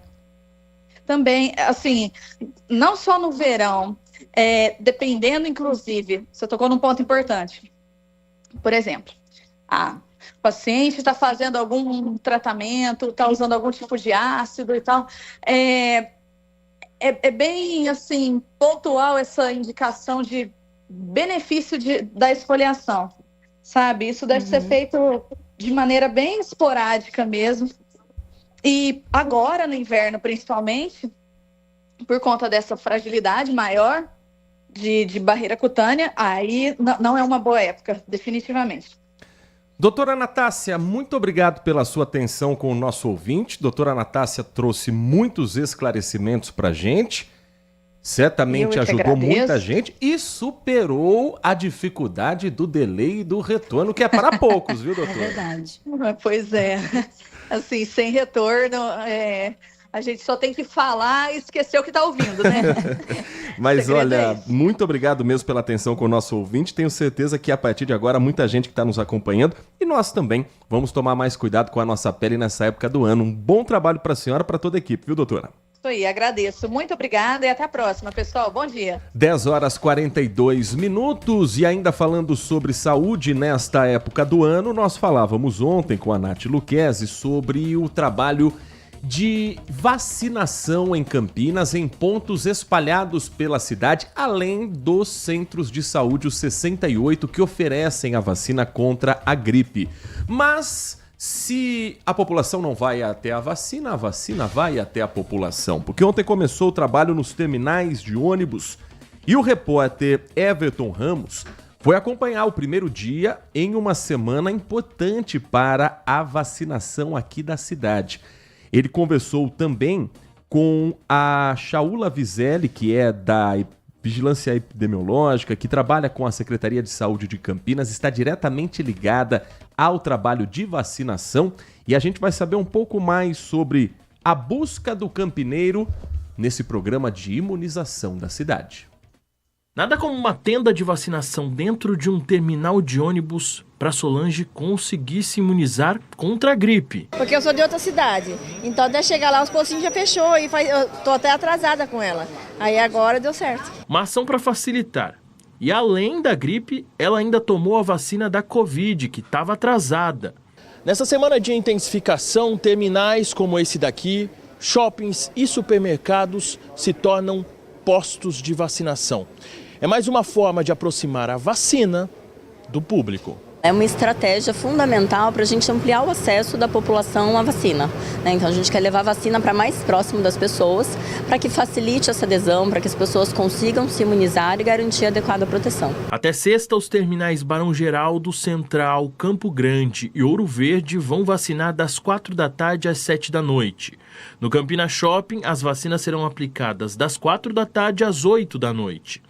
Também, assim, não só no verão, dependendo, inclusive, você tocou num ponto importante. Por exemplo, o paciente está fazendo algum tratamento, está usando algum tipo de ácido e tal. É bem, assim, pontual essa indicação de benefício da esfoliação, sabe? Isso deve ser feito de maneira bem esporádica mesmo. E agora, no inverno, principalmente, por conta dessa fragilidade maior de barreira cutânea, aí não é uma boa época, definitivamente. Doutora Natácia, muito obrigado pela sua atenção com o nosso ouvinte. Doutora Natácia trouxe muitos esclarecimentos para a gente. Certamente ajudou muita gente e superou a dificuldade do delay e do retorno, que é para poucos, viu, doutora? É verdade. Pois é. Assim, sem retorno, a gente só tem que falar e esquecer o que está ouvindo, né? Mas olha, muito obrigado mesmo pela atenção com o nosso ouvinte. Tenho certeza que a partir de agora muita gente que está nos acompanhando e nós também vamos tomar mais cuidado com a nossa pele nessa época do ano. Um bom trabalho para a senhora e para toda a equipe, viu, doutora? Isso aí, agradeço. Muito obrigada e até a próxima, pessoal. Bom dia. 10h42 e ainda falando sobre saúde nesta época do ano, nós falávamos ontem com a Nath Luquezzi sobre o trabalho de vacinação em Campinas, em pontos espalhados pela cidade, além dos centros de saúde, os 68 que oferecem a vacina contra a gripe. Mas se a população não vai até a vacina vai até a população. Porque ontem começou o trabalho nos terminais de ônibus e o repórter Everton Ramos foi acompanhar o primeiro dia em uma semana importante para a vacinação aqui da cidade. Ele conversou também com a Shaula Vizelli, que é da Vigilância Epidemiológica, que trabalha com a Secretaria de Saúde de Campinas, está diretamente ligada ao trabalho de vacinação e a gente vai saber um pouco mais sobre a busca do campineiro nesse programa de imunização da cidade. Nada como uma tenda de vacinação dentro de um terminal de ônibus para Solange conseguir se imunizar contra a gripe. Porque eu sou de outra cidade, então até chegar lá os postinhos já fechou e eu tô até atrasada com ela. Aí agora deu certo. Uma ação para facilitar. E além da gripe, ela ainda tomou a vacina da Covid, que estava atrasada. Nessa semana de intensificação, terminais como esse daqui, shoppings e supermercados se tornam postos de vacinação. É mais uma forma de aproximar a vacina do público. É uma estratégia fundamental para a gente ampliar o acesso da população à vacina, né? Então a gente quer levar a vacina para mais próximo das pessoas, para que facilite essa adesão, para que as pessoas consigam se imunizar e garantir a adequada proteção. Até sexta, os terminais Barão Geraldo, Central, Campo Grande e Ouro Verde vão vacinar das 4 da tarde às 7 da noite. No Campina Shopping, as vacinas serão aplicadas das 4 da tarde às 8 da noite.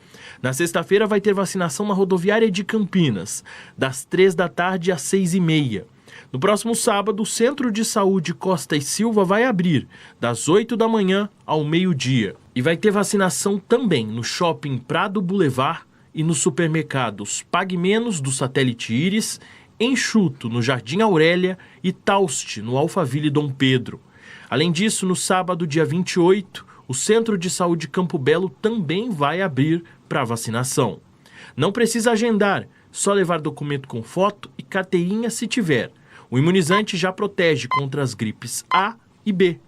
Na sexta-feira vai ter vacinação na rodoviária de Campinas, das 3 da tarde às 6h30. No próximo sábado, o Centro de Saúde Costa e Silva vai abrir, das 8 da manhã ao meio-dia. E vai ter vacinação também no Shopping Prado Boulevard e nos supermercados Pague Menos, do Satélite Íris, Enxuto, no Jardim Aurélia e Tauste, no Alphaville Dom Pedro. Além disso, no sábado, dia 28, o Centro de Saúde Campo Belo também vai abrir para vacinação. Não precisa agendar, só levar documento com foto e carteirinha se tiver. O imunizante já protege contra as gripes A e B.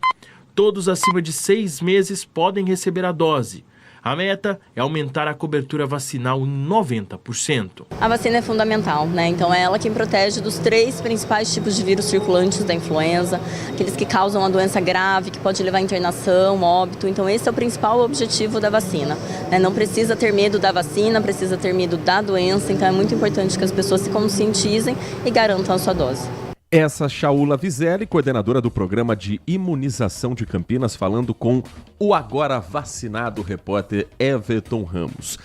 Todos acima de 6 meses podem receber a dose. A meta é aumentar a cobertura vacinal em 90%. A vacina é fundamental, né? Então é ela quem protege dos 3 principais tipos de vírus circulantes da influenza, aqueles que causam uma doença grave, que pode levar à internação, óbito. Então esse é o principal objetivo da vacina, né? Não precisa ter medo da vacina, precisa ter medo da doença, então é muito importante que as pessoas se conscientizem e garantam a sua dose. Essa Shaula Vizelli, coordenadora do programa de imunização de Campinas, falando com o agora vacinado repórter Everton Ramos.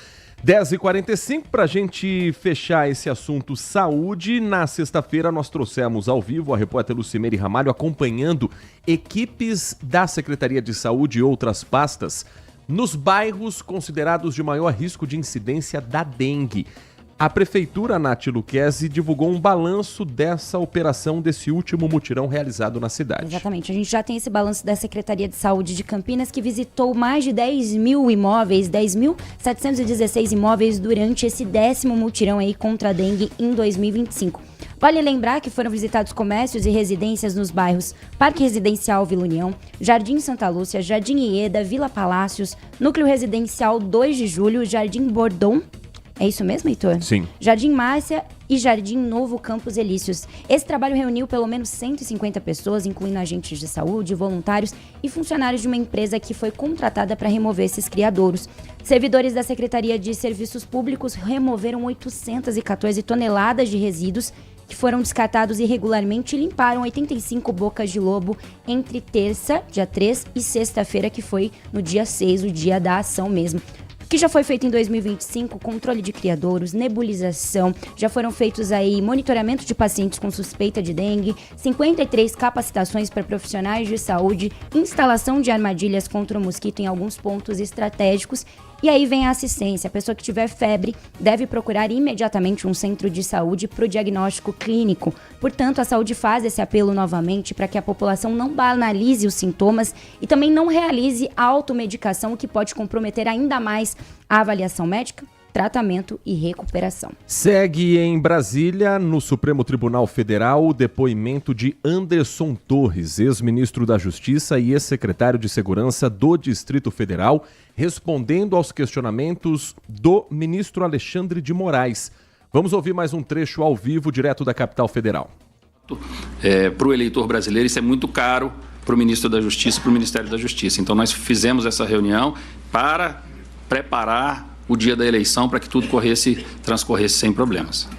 10h45, para a gente fechar esse assunto saúde, na sexta-feira nós trouxemos ao vivo a repórter Lucimeire Ramalho acompanhando equipes da Secretaria de Saúde e outras pastas nos bairros considerados de maior risco de incidência da dengue. A Prefeitura, Nath Luquezzi, divulgou um balanço dessa operação, desse último mutirão realizado na cidade. Exatamente. A gente já tem esse balanço da Secretaria de Saúde de Campinas, que visitou mais de 10 mil imóveis, 10.716 imóveis durante esse 10º mutirão aí contra a dengue em 2025. Vale lembrar que foram visitados comércios e residências nos bairros Parque Residencial Vila União, Jardim Santa Lúcia, Jardim Ieda, Vila Palácios, Núcleo Residencial 2 de Julho, Jardim Bordon, É isso mesmo, Heitor? Sim. Jardim Márcia e Jardim Novo Campos Elíseos. Esse trabalho reuniu pelo menos 150 pessoas, incluindo agentes de saúde, voluntários e funcionários de uma empresa que foi contratada para remover esses criadouros. Servidores da Secretaria de Serviços Públicos removeram 814 toneladas de resíduos que foram descartados irregularmente e limparam 85 bocas de lobo entre terça, dia 3, e sexta-feira, que foi no dia 6, o dia da ação mesmo. O que já foi feito em 2025, controle de criadouros, nebulização, já foram feitos aí monitoramento de pacientes com suspeita de dengue, 53 capacitações para profissionais de saúde, instalação de armadilhas contra o mosquito em alguns pontos estratégicos. E aí vem a assistência. A pessoa que tiver febre deve procurar imediatamente um centro de saúde para o diagnóstico clínico. Portanto, a saúde faz esse apelo novamente para que a população não banalize os sintomas e também não realize automedicação, o que pode comprometer ainda mais a avaliação médica, tratamento e recuperação. Segue em Brasília, no Supremo Tribunal Federal, o depoimento de Anderson Torres, ex-ministro da Justiça e ex-secretário de Segurança do Distrito Federal, respondendo aos questionamentos do ministro Alexandre de Moraes. Vamos ouvir mais um trecho ao vivo, direto da capital federal. Para o eleitor brasileiro, isso é muito caro para o ministro da Justiça e para o Ministério da Justiça. Então, nós fizemos essa reunião para preparar o dia da eleição para que tudo transcorresse sem problemas.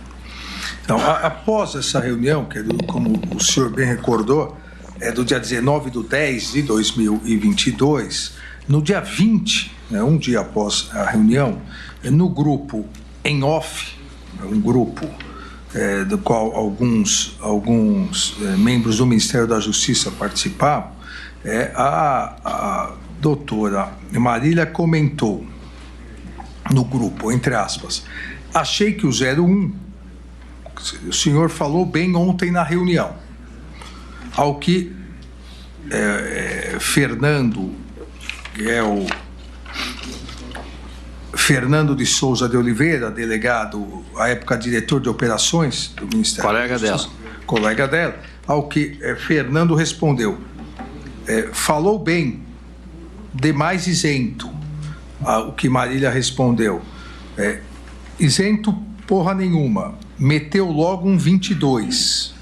Então, após essa reunião, que como o senhor bem recordou, é do dia 19/10 de 2022, no dia 20, um dia após a reunião, no grupo em off, um grupo do qual alguns membros do Ministério da Justiça participavam, a doutora Marília comentou no grupo, entre aspas, achei que o 01, o senhor falou bem ontem na reunião, ao que Fernando, que é o Fernando de Souza de Oliveira, delegado, à época diretor de operações do Ministério da Justiça, colega dela, ao que Fernando respondeu, falou bem, demais isento. O que Marília respondeu, isento porra nenhuma, meteu logo um 22.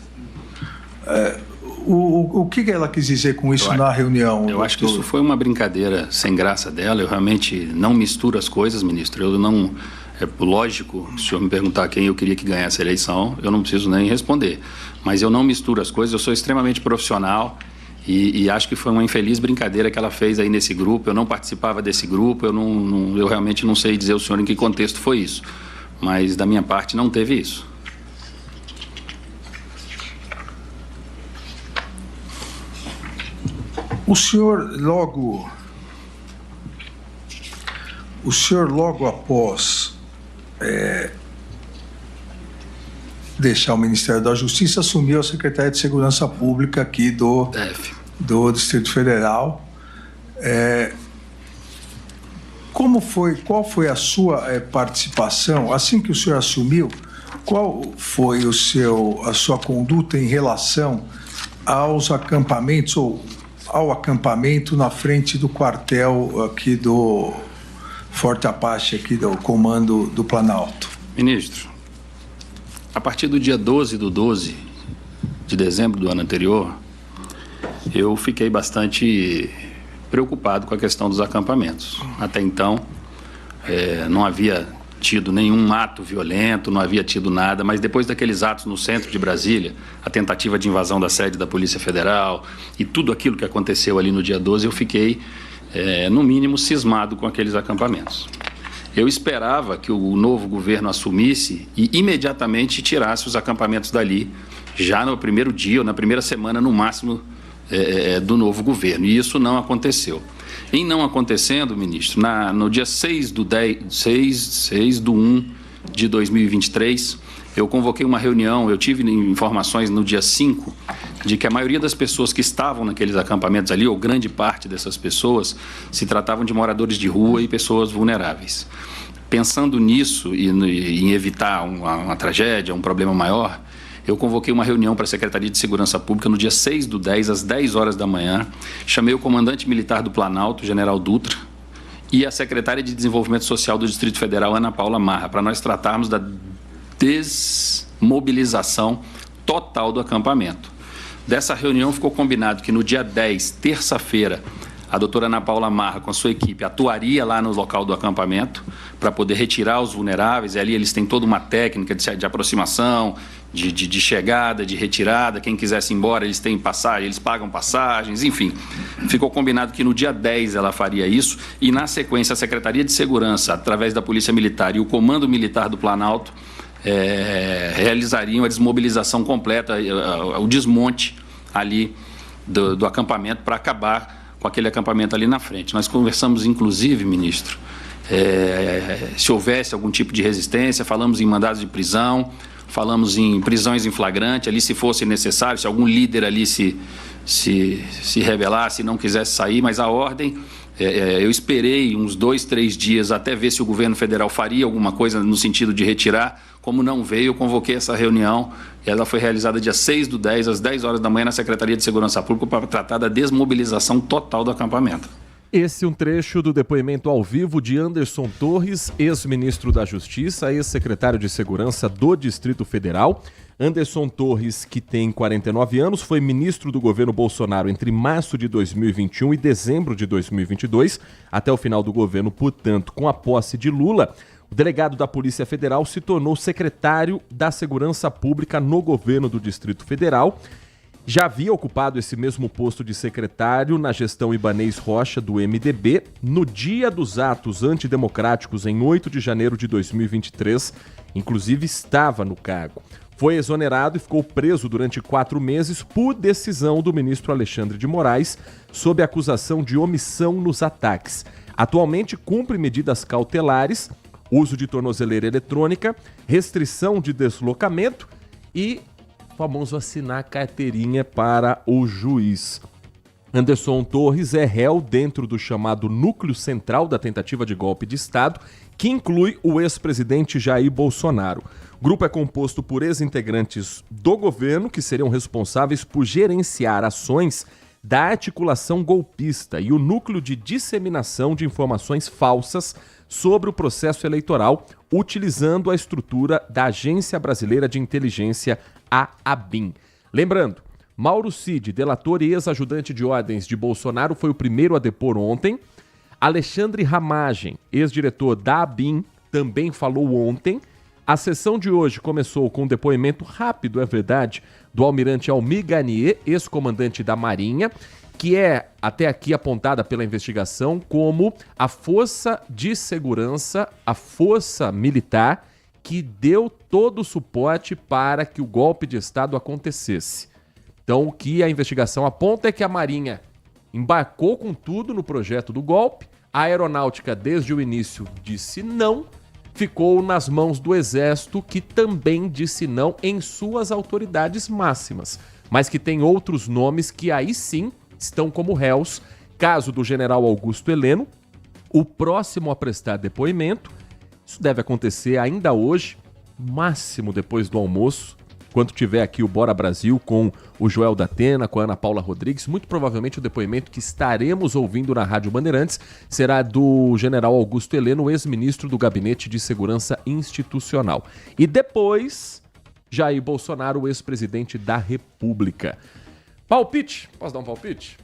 O que ela quis dizer com isso na reunião? Eu acho que isso foi uma brincadeira sem graça dela. Eu realmente não misturo as coisas, ministro. Eu não... lógico, se o senhor me perguntar quem eu queria que ganhasse a eleição, eu não preciso nem responder. Mas eu não misturo as coisas, eu sou extremamente profissional e acho que foi uma infeliz brincadeira que ela fez aí nesse grupo. Eu não participava desse grupo, eu realmente não sei dizer ao senhor em que contexto foi isso. Mas da minha parte não teve isso. O senhor logo após deixar o Ministério da Justiça, assumiu a Secretaria de Segurança Pública aqui do Distrito Federal. Qual foi a sua participação, assim que o senhor assumiu, qual foi a sua conduta em relação aos acampamentos, ou ao acampamento na frente do quartel aqui do Forte Apache, aqui do Comando do Planalto? Ministro, a partir do dia 12 de dezembro do ano anterior, eu fiquei bastante preocupado com a questão dos acampamentos. Até então, não havia tido nenhum ato violento, não havia tido nada, mas depois daqueles atos no centro de Brasília, a tentativa de invasão da sede da Polícia Federal e tudo aquilo que aconteceu ali no dia 12, eu fiquei, no mínimo, cismado com aqueles acampamentos. Eu esperava que o novo governo assumisse e imediatamente tirasse os acampamentos dali, já no primeiro dia ou na primeira semana, no máximo, do novo governo. E isso não aconteceu. Em não acontecendo, ministro, no dia 6/1 de 2023, eu convoquei uma reunião, eu tive informações no dia 5, de que a maioria das pessoas que estavam naqueles acampamentos ali, ou grande parte dessas pessoas, se tratavam de moradores de rua e pessoas vulneráveis. Pensando nisso e em evitar uma tragédia, um problema maior, eu convoquei uma reunião para a Secretaria de Segurança Pública no dia 6/10, às 10 horas da manhã. Chamei o comandante militar do Planalto, general Dutra, e a secretária de Desenvolvimento Social do Distrito Federal, Ana Paula Marra, para nós tratarmos da desmobilização total do acampamento. Dessa reunião ficou combinado que no dia 10, terça-feira, a doutora Ana Paula Marra, com a sua equipe, atuaria lá no local do acampamento para poder retirar os vulneráveis. E ali eles têm toda uma técnica de aproximação, de chegada, de retirada. Quem quisesse ir embora, eles têm passagem, eles pagam passagens, enfim. Ficou combinado que no dia 10 ela faria isso e, na sequência, a Secretaria de Segurança, através da Polícia Militar e o Comando Militar do Planalto, realizariam a desmobilização completa, o desmonte ali do acampamento para acabar com aquele acampamento ali na frente. Nós conversamos, inclusive, ministro, se houvesse algum tipo de resistência, falamos em mandados de prisão, falamos em prisões em flagrante, ali se fosse necessário, se algum líder ali se rebelasse e não quisesse sair, mas a ordem, eu esperei uns 2, 3 dias até ver se o governo federal faria alguma coisa no sentido de retirar. Como não veio, eu convoquei essa reunião e ela foi realizada dia 6/10, às 10 horas da manhã, na Secretaria de Segurança Pública, para tratar da desmobilização total do acampamento. Esse é um trecho do depoimento ao vivo de Anderson Torres, ex-ministro da Justiça, ex-secretário de Segurança do Distrito Federal. Anderson Torres, que tem 49 anos, foi ministro do governo Bolsonaro entre março de 2021 e dezembro de 2022, até o final do governo, portanto, com a posse de Lula. O delegado da Polícia Federal se tornou secretário da Segurança Pública no governo do Distrito Federal. Já havia ocupado esse mesmo posto de secretário na gestão Ibanez Rocha, do MDB, no dia dos atos antidemocráticos, em 8 de janeiro de 2023. Inclusive, estava no cargo. Foi exonerado e ficou preso durante 4 meses por decisão do ministro Alexandre de Moraes, sob acusação de omissão nos ataques. Atualmente, cumpre medidas cautelares, uso de tornozeleira eletrônica, restrição de deslocamento e o famoso assinar carteirinha para o juiz. Anderson Torres é réu dentro do chamado núcleo central da tentativa de golpe de Estado, que inclui o ex-presidente Jair Bolsonaro. O grupo é composto por ex-integrantes do governo que seriam responsáveis por gerenciar ações da articulação golpista e o núcleo de disseminação de informações falsas sobre o processo eleitoral, utilizando a estrutura da Agência Brasileira de Inteligência, a ABIN. Lembrando, Mauro Cid, delator e ex-ajudante de ordens de Bolsonaro, foi o primeiro a depor ontem. Alexandre Ramagem, ex-diretor da ABIN, também falou ontem. A sessão de hoje começou com um depoimento rápido, é verdade, do almirante Almir Garnier, ex-comandante da Marinha, que é até aqui apontada pela investigação como a força de segurança, a força militar que deu todo o suporte para que o golpe de Estado acontecesse. Então, o que a investigação aponta é que a Marinha embarcou com tudo no projeto do golpe, a Aeronáutica desde o início disse não, ficou nas mãos do Exército, que também disse não em suas autoridades máximas, mas que tem outros nomes que aí sim estão como réus. Caso do general Augusto Heleno, o próximo a prestar depoimento. Isso deve acontecer ainda hoje, máximo depois do almoço, quando tiver aqui o Bora Brasil com o Joel da Atena, com a Ana Paula Rodrigues. Muito provavelmente o depoimento que estaremos ouvindo na Rádio Bandeirantes será do general Augusto Heleno, ex-ministro do Gabinete de Segurança Institucional. E depois, Jair Bolsonaro, ex-presidente da República. Palpite, posso dar um palpite?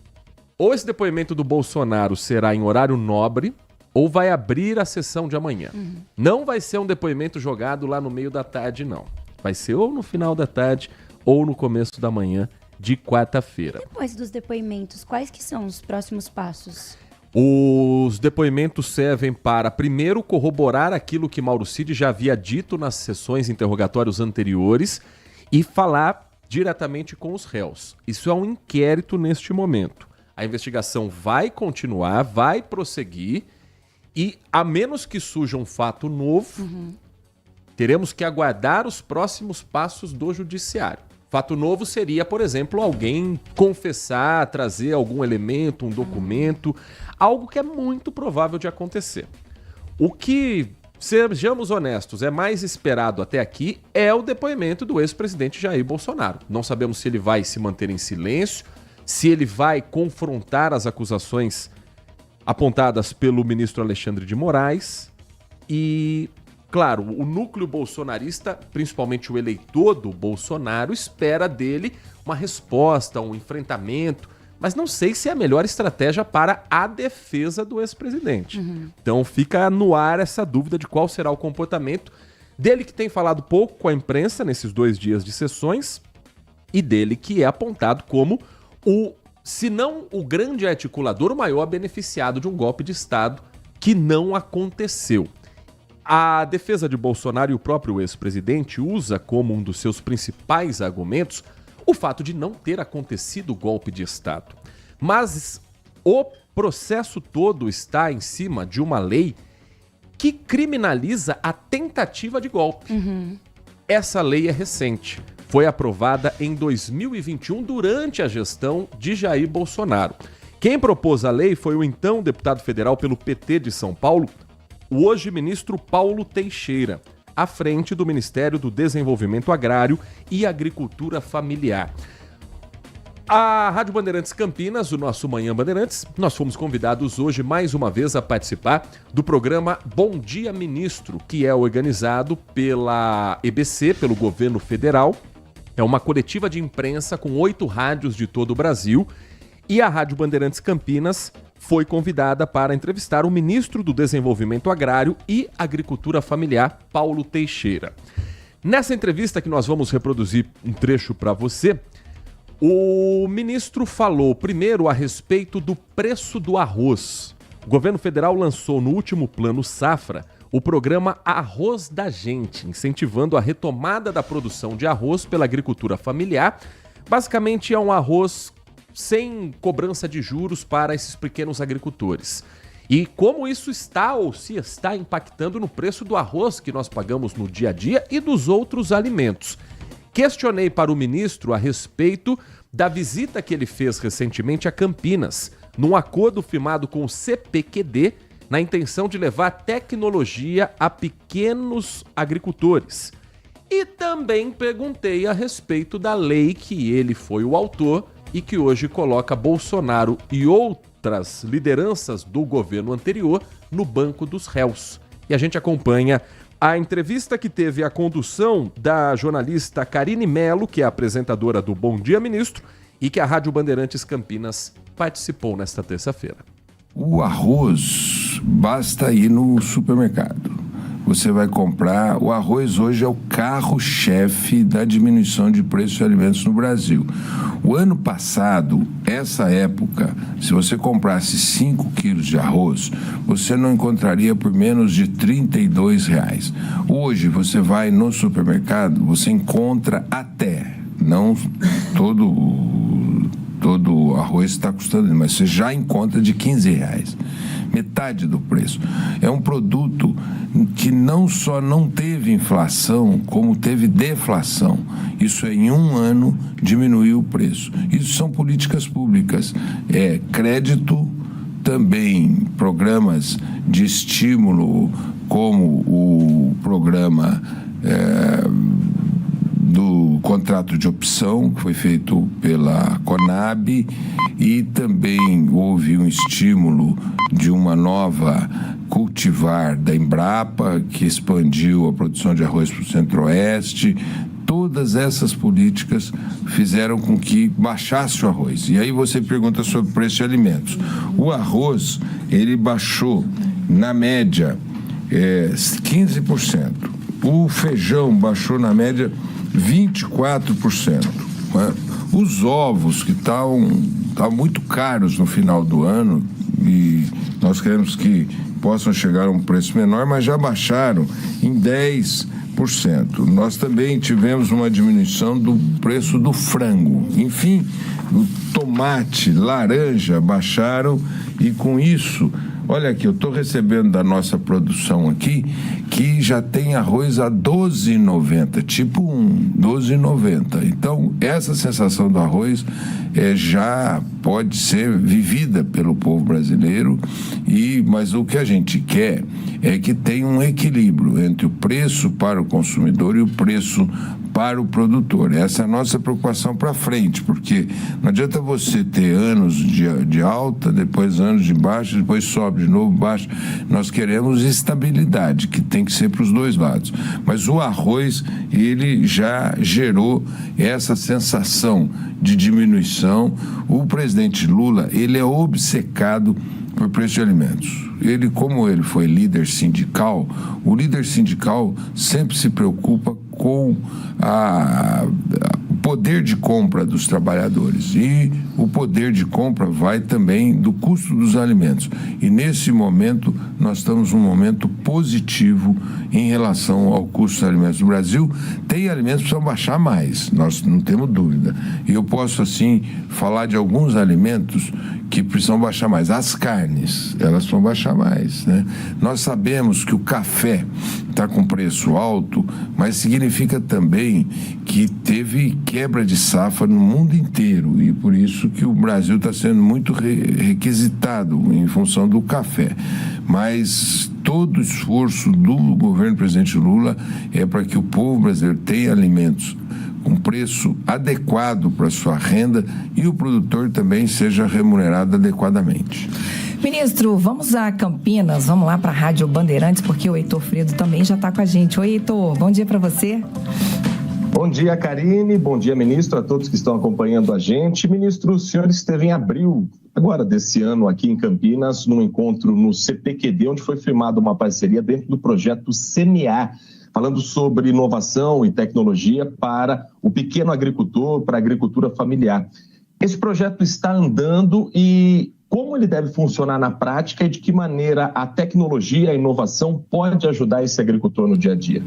Ou esse depoimento do Bolsonaro será em horário nobre, ou vai abrir a sessão de amanhã. Não vai ser um depoimento jogado lá no meio da tarde, não. Vai ser ou no final da tarde, ou no começo da manhã de quarta-feira. Depois dos depoimentos, quais que são os próximos passos? Os depoimentos servem para, primeiro, corroborar aquilo que Mauro Cid já havia dito nas sessões interrogatórios anteriores e falar diretamente com os réus. Isso é um inquérito neste momento. A investigação vai continuar, vai prosseguir e, a menos que surja um fato novo, teremos que aguardar os próximos passos do judiciário. Fato novo seria, por exemplo, alguém confessar, trazer algum elemento, um documento, algo que é muito provável de acontecer. O que, sejamos honestos, é mais esperado até aqui é o depoimento do ex-presidente Jair Bolsonaro. Não sabemos se ele vai se manter em silêncio, se ele vai confrontar as acusações apontadas pelo ministro Alexandre de Moraes e, claro, o núcleo bolsonarista, principalmente o eleitor do Bolsonaro, espera dele uma resposta, um enfrentamento, mas não sei se é a melhor estratégia para a defesa do ex-presidente. Então fica no ar essa dúvida de qual será o comportamento dele, que tem falado pouco com a imprensa nesses 2 dias de sessões, e dele que é apontado como se não o grande articulador, o maior beneficiado de um golpe de Estado que não aconteceu. A defesa de Bolsonaro e o próprio ex-presidente usa como um dos seus principais argumentos o fato de não ter acontecido o golpe de Estado. Mas o processo todo está em cima de uma lei que criminaliza a tentativa de golpe. Essa lei é recente. Foi aprovada em 2021 durante a gestão de Jair Bolsonaro. Quem propôs a lei foi o então deputado federal pelo PT de São Paulo, o hoje ministro Paulo Teixeira, à frente do Ministério do Desenvolvimento Agrário e Agricultura Familiar. A Rádio Bandeirantes Campinas, o nosso Manhã Bandeirantes, nós fomos convidados hoje mais uma vez a participar do programa Bom Dia Ministro, que é organizado pela EBC, pelo governo federal. É uma coletiva de imprensa com 8 rádios de todo o Brasil, e a Rádio Bandeirantes Campinas foi convidada para entrevistar o ministro do Desenvolvimento Agrário e Agricultura Familiar, Paulo Teixeira. Nessa entrevista que nós vamos reproduzir um trecho para você, o ministro falou primeiro a respeito do preço do arroz. O governo federal lançou no último Plano Safra o programa Arroz da Gente, incentivando a retomada da produção de arroz pela agricultura familiar. Basicamente é um arroz sem cobrança de juros para esses pequenos agricultores. E como isso está ou se está impactando no preço do arroz que nós pagamos no dia a dia e dos outros alimentos. Questionei para o ministro a respeito da visita que ele fez recentemente a Campinas, num acordo firmado com o CPQD, na intenção de levar tecnologia a pequenos agricultores. E também perguntei a respeito da lei que ele foi o autor e que hoje coloca Bolsonaro e outras lideranças do governo anterior no banco dos réus. E a gente acompanha a entrevista que teve a condução da jornalista Karine Melo, que é apresentadora do Bom Dia Ministro, e que a Rádio Bandeirantes Campinas participou nesta terça-feira. O arroz, basta ir no supermercado. Você vai comprar... O arroz hoje é o carro-chefe da diminuição de preços de alimentos no Brasil. O ano passado, essa época, se você comprasse 5 quilos de arroz, você não encontraria por menos de R$32. Hoje, você vai no supermercado, você encontra até, não todo arroz está custando, mas você já encontra de R$15. Metade do preço. É um produto que não só não teve inflação, como teve deflação. Isso em um ano diminuiu o preço. Isso são políticas públicas. É crédito, também programas de estímulo, como o programa do contrato de opção, que foi feito pela Conab, e também houve um estímulo de uma nova cultivar da Embrapa, que expandiu a produção de arroz para o Centro-Oeste. Todas essas políticas fizeram com que baixasse o arroz. E aí você pergunta sobre o preço de alimentos. O arroz, ele baixou, na média, 15%. O feijão baixou, na média, 24%. Né? Os ovos, que estavam muito caros no final do ano, e nós queremos que possam chegar a um preço menor, mas já baixaram em 10%. Nós também tivemos uma diminuição do preço do frango. Enfim, o tomate, laranja baixaram, e com isso, olha aqui, eu estou recebendo da nossa produção aqui, que já tem arroz a R$12,90, tipo 12,90. Então, essa sensação do arroz já pode ser vivida pelo povo brasileiro, mas o que a gente quer é que tenha um equilíbrio entre o preço para o consumidor e o preço para o produtor. Essa é a nossa preocupação para frente, porque não adianta você ter anos de alta, depois anos de baixa, depois sobe de novo, baixa. Nós queremos estabilidade, que tem que ser para os dois lados. Mas o arroz, ele já gerou essa sensação de diminuição. O presidente Lula, ele é obcecado por preço de alimentos. Ele, como ele foi líder sindical, o líder sindical sempre se preocupa com o poder de compra dos trabalhadores, e o poder de compra vai também do custo dos alimentos, e nesse momento nós estamos num momento positivo em relação ao custo dos alimentos. No Brasil tem alimentos que precisam baixar mais, nós não temos dúvida, e eu posso assim falar de alguns alimentos que precisam baixar mais. As carnes, elas precisam baixar mais, né? Nós sabemos que o café está com preço alto, mas significa também que teve quebra de safra no mundo inteiro, e por isso que o Brasil está sendo muito requisitado em função do café. Mas todo o esforço do governo do presidente Lula é para que o povo brasileiro tenha alimentos com preço adequado para a sua renda e o produtor também seja remunerado adequadamente. Ministro, vamos a Campinas, vamos lá para a Rádio Bandeirantes, porque o Heitor Fredo também já está com a gente. Oi, Heitor, bom dia para você. Bom dia, Karine, bom dia, ministro, a todos que estão acompanhando a gente. Ministro, o senhor esteve em abril, agora desse ano, aqui em Campinas, num encontro no CPQD, onde foi firmada uma parceria dentro do projeto Semear, falando sobre inovação e tecnologia para o pequeno agricultor, para a agricultura familiar. Esse projeto está andando e como ele deve funcionar na prática e de que maneira a tecnologia, a inovação pode ajudar esse agricultor no dia a dia?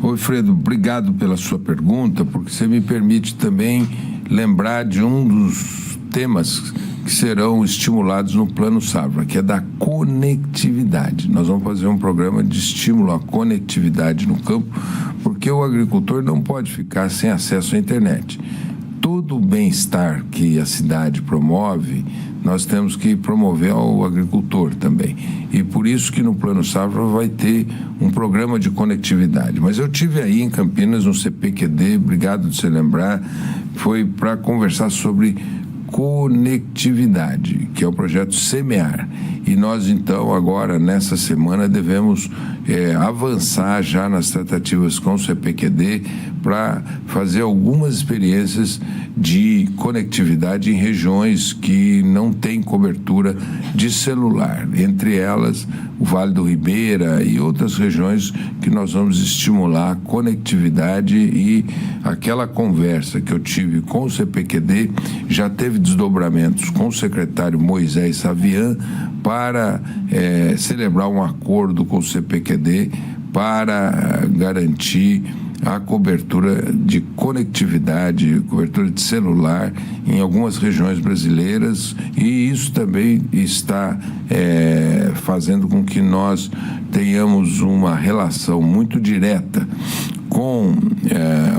Oi, Fredo, obrigado pela sua pergunta, porque você me permite também lembrar de um dos temas que serão estimulados no Plano Safra, que é da conectividade. Nós vamos fazer um programa de estímulo à conectividade no campo, porque o agricultor não pode ficar sem acesso à internet. Todo o bem-estar que a cidade promove, nós temos que promover ao agricultor também. E por isso que no Plano Safra vai ter um programa de conectividade. Mas eu tive aí em Campinas, no CPQD, obrigado de você lembrar, foi para conversar sobre conectividade, que é o projeto Semear. E nós, então, agora, nessa semana, devemos avançar já nas tratativas com o CPQD para fazer algumas experiências de conectividade em regiões que não têm cobertura de celular, entre elas o Vale do Ribeira e outras regiões que nós vamos estimular a conectividade. E aquela conversa que eu tive com o CPQD já teve desdobramentos com o secretário Moisés Savian para celebrar um acordo com o CPQD para garantir a cobertura de conectividade, cobertura de celular em algumas regiões brasileiras, e isso também está fazendo com que nós tenhamos uma relação muito direta com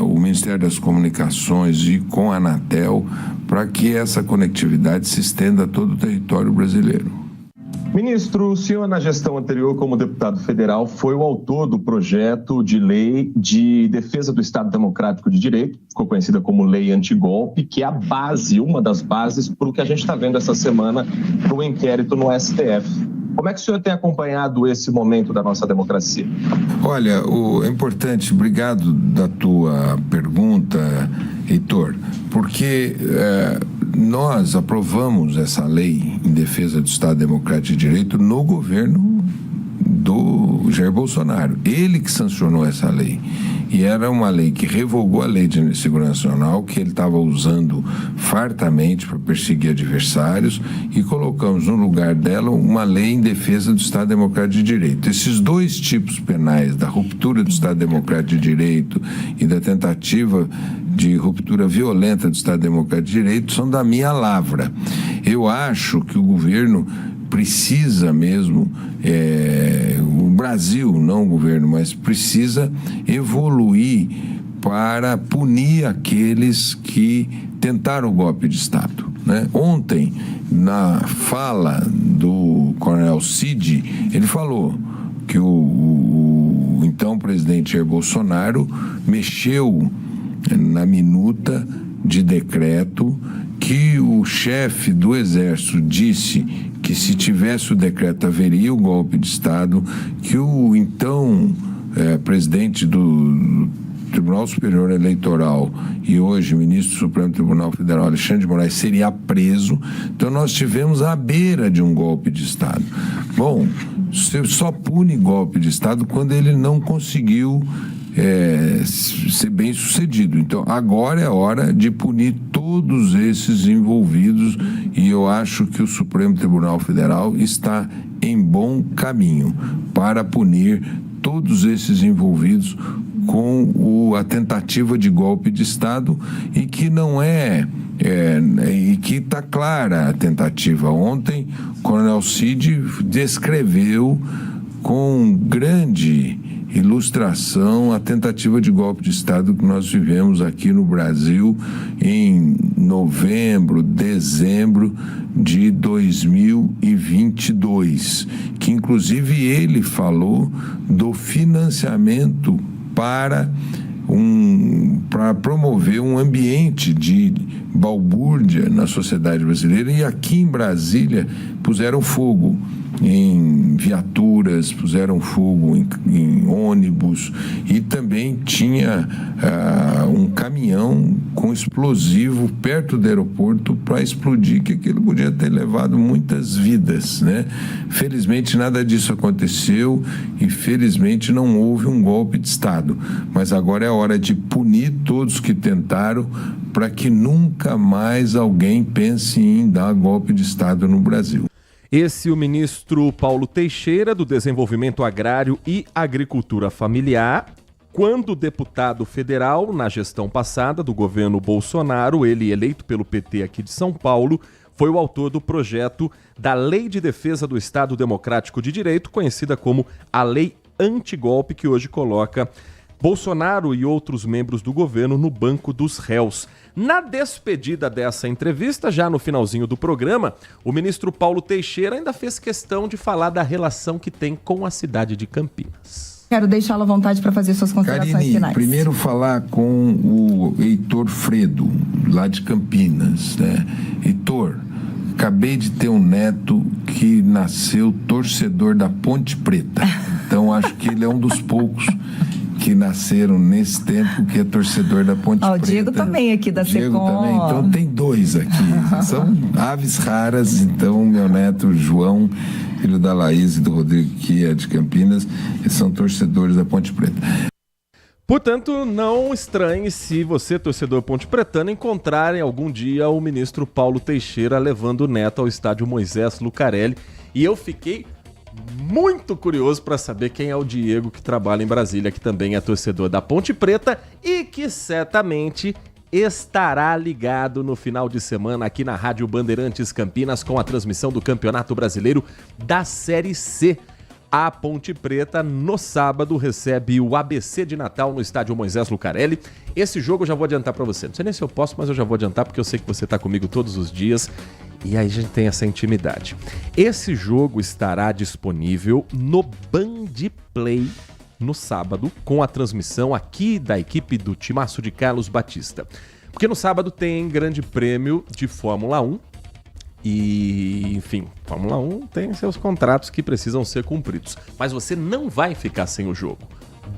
o Ministério das Comunicações e com a Anatel para que essa conectividade se estenda a todo o território brasileiro. Ministro, o senhor na gestão anterior como deputado federal foi o autor do projeto de lei de defesa do Estado Democrático de Direito, ficou conhecida como Lei Antigolpe, que é a base, uma das bases para o que a gente está vendo essa semana para o inquérito no STF. Como é que o senhor tem acompanhado esse momento da nossa democracia? Olha, é importante, obrigado da tua pergunta, Heitor, porque nós aprovamos essa lei em defesa do Estado Democrático de Direito no governo do Jair Bolsonaro. Ele que sancionou essa lei. E era uma lei que revogou a Lei de Segurança Nacional, que ele estava usando fartamente para perseguir adversários, e colocamos no lugar dela uma lei em defesa do Estado Democrático de Direito. Esses dois tipos penais, da ruptura do Estado Democrático de Direito e da tentativa de ruptura violenta do Estado Democrático de Direito, são da minha lavra. Eu acho que o governo precisa mesmo, o Brasil, não o governo, mas precisa evoluir para punir aqueles que tentaram o golpe de Estado, né? Ontem, na fala do coronel Cid, ele falou que o então presidente Jair Bolsonaro mexeu na minuta de decreto, que o chefe do Exército disse que se tivesse o decreto haveria o golpe de Estado, que o então presidente do Tribunal Superior Eleitoral e hoje ministro do Supremo Tribunal Federal, Alexandre de Moraes, seria preso. Então nós tivemos à beira de um golpe de Estado. Bom, você só pune golpe de Estado quando ele não conseguiu ser bem sucedido. Então agora é hora de punir todos esses envolvidos e eu acho que o Supremo Tribunal Federal está em bom caminho para punir todos esses envolvidos com a tentativa de golpe de Estado e que não e que está clara a tentativa. Ontem o Coronel Cid descreveu com grande ilustração a tentativa de golpe de Estado que nós vivemos aqui no Brasil em novembro, dezembro de 2022, que inclusive ele falou do financiamento para promover um ambiente de balbúrdia na sociedade brasileira, e aqui em Brasília puseram fogo em viaturas, puseram fogo em ônibus e também tinha um caminhão com explosivo perto do aeroporto para explodir, que aquilo podia ter levado muitas vidas, né? Felizmente nada disso aconteceu e felizmente não houve um golpe de Estado, mas agora é hora de punir todos que tentaram para que nunca mais alguém pense em dar golpe de Estado no Brasil. Esse o ministro Paulo Teixeira, do Desenvolvimento Agrário e Agricultura Familiar. Quando deputado federal, na gestão passada do governo Bolsonaro, ele eleito pelo PT aqui de São Paulo, foi o autor do projeto da Lei de Defesa do Estado Democrático de Direito, conhecida como a Lei Antigolpe, que hoje coloca Bolsonaro e outros membros do governo no banco dos réus. Na despedida dessa entrevista, já no finalzinho do programa, o ministro Paulo Teixeira ainda fez questão de falar da relação que tem com a cidade de Campinas. Quero deixá-lo à vontade para fazer suas considerações Karine, finais. Primeiro falar com o Heitor Fredo, lá de Campinas, né? Heitor, acabei de ter um neto que nasceu torcedor da Ponte Preta. Então acho que ele é um dos poucos que nasceram nesse tempo que é torcedor da Ponte Preta. O Diego também aqui da Diego Secom. também, então tem dois aqui. São aves raras, então meu neto João, filho da Laís e do Rodrigo, que é de Campinas, eles são torcedores da Ponte Preta. Portanto, não estranhe se você, torcedor pontepretano, encontrarem algum dia o ministro Paulo Teixeira levando o neto ao estádio Moisés Lucarelli. E eu fiquei muito curioso para saber quem é o Diego, que trabalha em Brasília, que também é torcedor da Ponte Preta e que certamente estará ligado no final de semana aqui na Rádio Bandeirantes Campinas com a transmissão do Campeonato Brasileiro da Série C. A Ponte Preta, no sábado, recebe o ABC de Natal no estádio Moisés Lucarelli. Esse jogo eu já vou adiantar para você. Não sei nem se eu posso, mas eu já vou adiantar porque eu sei que você está comigo todos os dias. E aí a gente tem essa intimidade. Esse jogo estará disponível no Band Play no sábado, com a transmissão aqui da equipe do timaço de Carlos Batista. Porque no sábado tem Grande Prêmio de Fórmula 1. E, enfim, Fórmula 1 tem seus contratos que precisam ser cumpridos. Mas você não vai ficar sem o jogo.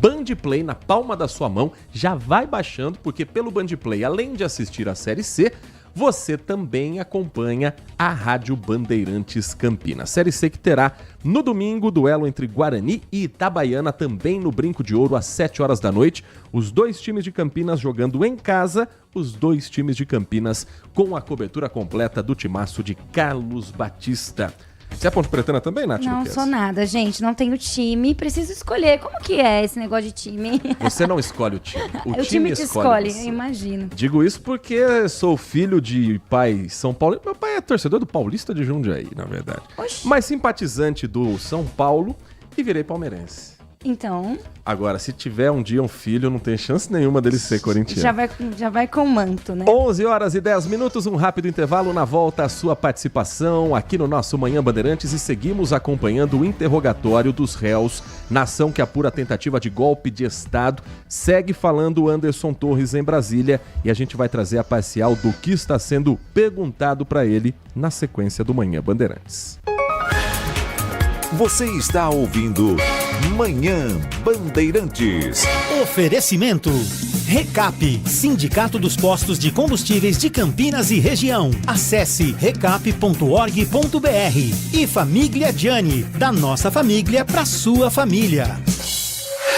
Band Play na palma da sua mão, já vai baixando, porque pelo Band Play, além de assistir a Série C, você também acompanha a Rádio Bandeirantes Campinas. Série C que terá no domingo duelo entre Guarani e Itabaiana, também no Brinco de Ouro, às 7 horas da noite. Os dois times de Campinas jogando em casa, os dois times de Campinas com a cobertura completa do timaço de Carlos Batista. Você é pontepretana também, Nath? Não sou nada, gente. Não tenho time. Preciso escolher. Como que é esse negócio de time? Você não escolhe o time. O time te escolhe, você. eu imagino. Digo isso porque sou filho de pai São Paulo. Meu pai é torcedor do Paulista de Jundiaí, na verdade. Oxi. Mas simpatizante do São Paulo e virei palmeirense. Então... Agora, se tiver um dia um filho, não tem chance nenhuma dele ser corintiano. Já vai com manto, né? 11h10, um rápido intervalo. Na volta, a sua participação aqui no nosso Manhã Bandeirantes e seguimos acompanhando o interrogatório dos réus na ação que apura a tentativa de golpe de Estado. Segue falando Anderson Torres em Brasília e a gente vai trazer a parcial do que está sendo perguntado para ele na sequência do Manhã Bandeirantes. Você está ouvindo Manhã Bandeirantes. Oferecimento. Recap, Sindicato dos Postos de Combustíveis de Campinas e Região. Acesse recap.org.br. E Família Gianni, da nossa família para sua família.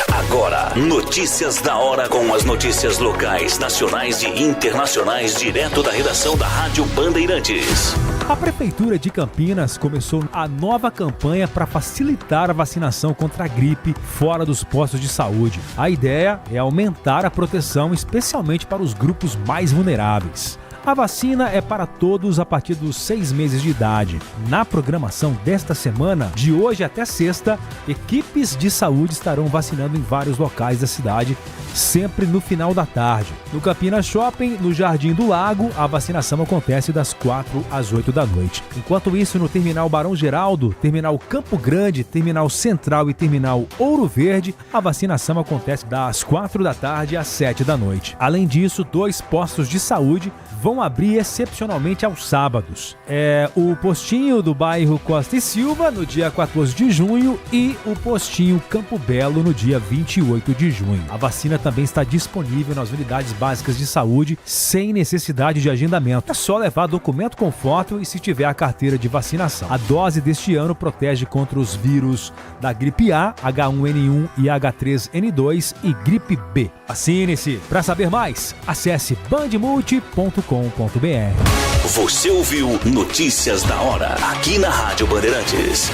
Agora, notícias da hora com as notícias locais, nacionais e internacionais, direto da redação da Rádio Bandeirantes. A Prefeitura de Campinas começou a nova campanha para facilitar a vacinação contra a gripe fora dos postos de saúde. A ideia é aumentar a proteção, especialmente para os grupos mais vulneráveis. A vacina é para todos a partir dos 6 meses de idade. Na programação desta semana, de hoje até sexta, equipes de saúde estarão vacinando em vários locais da cidade, sempre no final da tarde. No Campinas Shopping, no Jardim do Lago, a vacinação acontece das 4 às 8 da noite. Enquanto isso, no Terminal Barão Geraldo, Terminal Campo Grande, Terminal Central e Terminal Ouro Verde, a vacinação acontece das 4 da tarde às 7 da noite. Além disso, 2 postos de saúde vão abrir excepcionalmente aos sábados. O postinho do bairro Costa e Silva no dia 14 de junho e o postinho Campo Belo no dia 28 de junho. A vacina também está disponível nas unidades básicas de saúde sem necessidade de agendamento. É só levar documento com foto e se tiver a carteira de vacinação. A dose deste ano protege contra os vírus da gripe A, H1N1 e H3N2 e gripe B. Vacine-se. Para saber mais, acesse bandmulti.com.br. Você ouviu Notícias da Hora, aqui na Rádio Bandeirantes.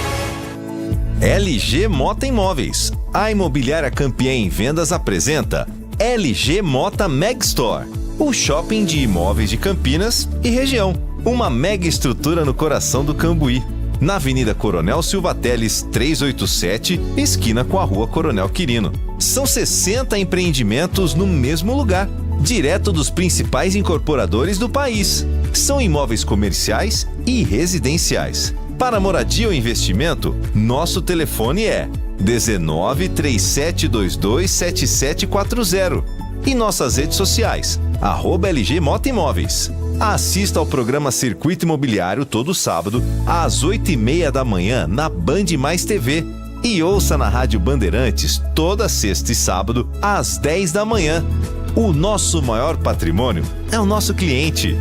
LG Mota Imóveis. A imobiliária campeã em vendas apresenta LG Mota Meg Store, o shopping de imóveis de Campinas e região. Uma mega estrutura no coração do Cambuí, na Avenida Coronel Silva Teles 387, esquina com a Rua Coronel Quirino. São 60 empreendimentos no mesmo lugar, direto dos principais incorporadores do país. São imóveis comerciais e residenciais. Para moradia ou investimento, nosso telefone é 19 3722 7740 e nossas redes sociais, @LG Mota Imóveis. Assista ao programa Circuito Imobiliário todo sábado, às 8h30 da manhã, na Band Mais TV. E ouça na Rádio Bandeirantes, toda sexta e sábado, às 10 da manhã. O nosso maior patrimônio é o nosso cliente.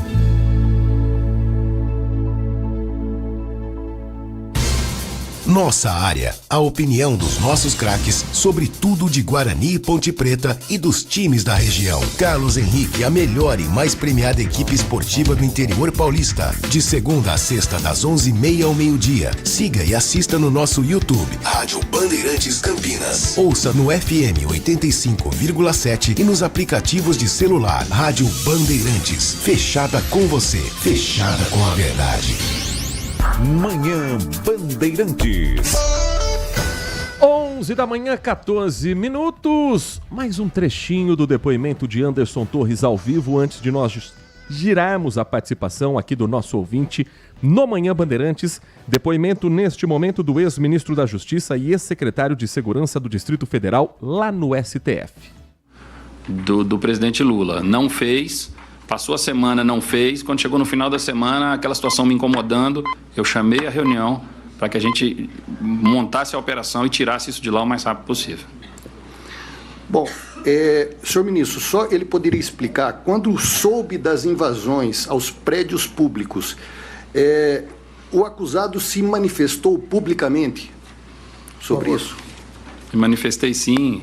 Nossa área, a opinião dos nossos craques sobre tudo de Guarani e Ponte Preta e dos times da região. Carlos Henrique, a melhor e mais premiada equipe esportiva do interior paulista. De segunda a sexta, das 11h30 ao meio-dia. Siga e assista no nosso YouTube, Rádio Bandeirantes Campinas. Ouça no FM 85,7 e nos aplicativos de celular. Rádio Bandeirantes, fechada com você, fechada com a verdade. Manhã Bandeirantes. 11 da manhã, 14 minutos. Mais um trechinho do depoimento de Anderson Torres ao vivo antes de nós girarmos a participação aqui do nosso ouvinte no Manhã Bandeirantes. Depoimento neste momento do ex-ministro da Justiça e ex-secretário de Segurança do Distrito Federal lá no STF. Do presidente Lula. Não fez. Passou a semana, não fez. Quando chegou no final da semana, aquela situação me incomodando, eu chamei a reunião para que a gente montasse a operação e tirasse isso de lá o mais rápido possível. Bom, senhor ministro, só ele poderia explicar, quando soube das invasões aos prédios públicos, o acusado se manifestou publicamente sobre isso? Me manifestei sim,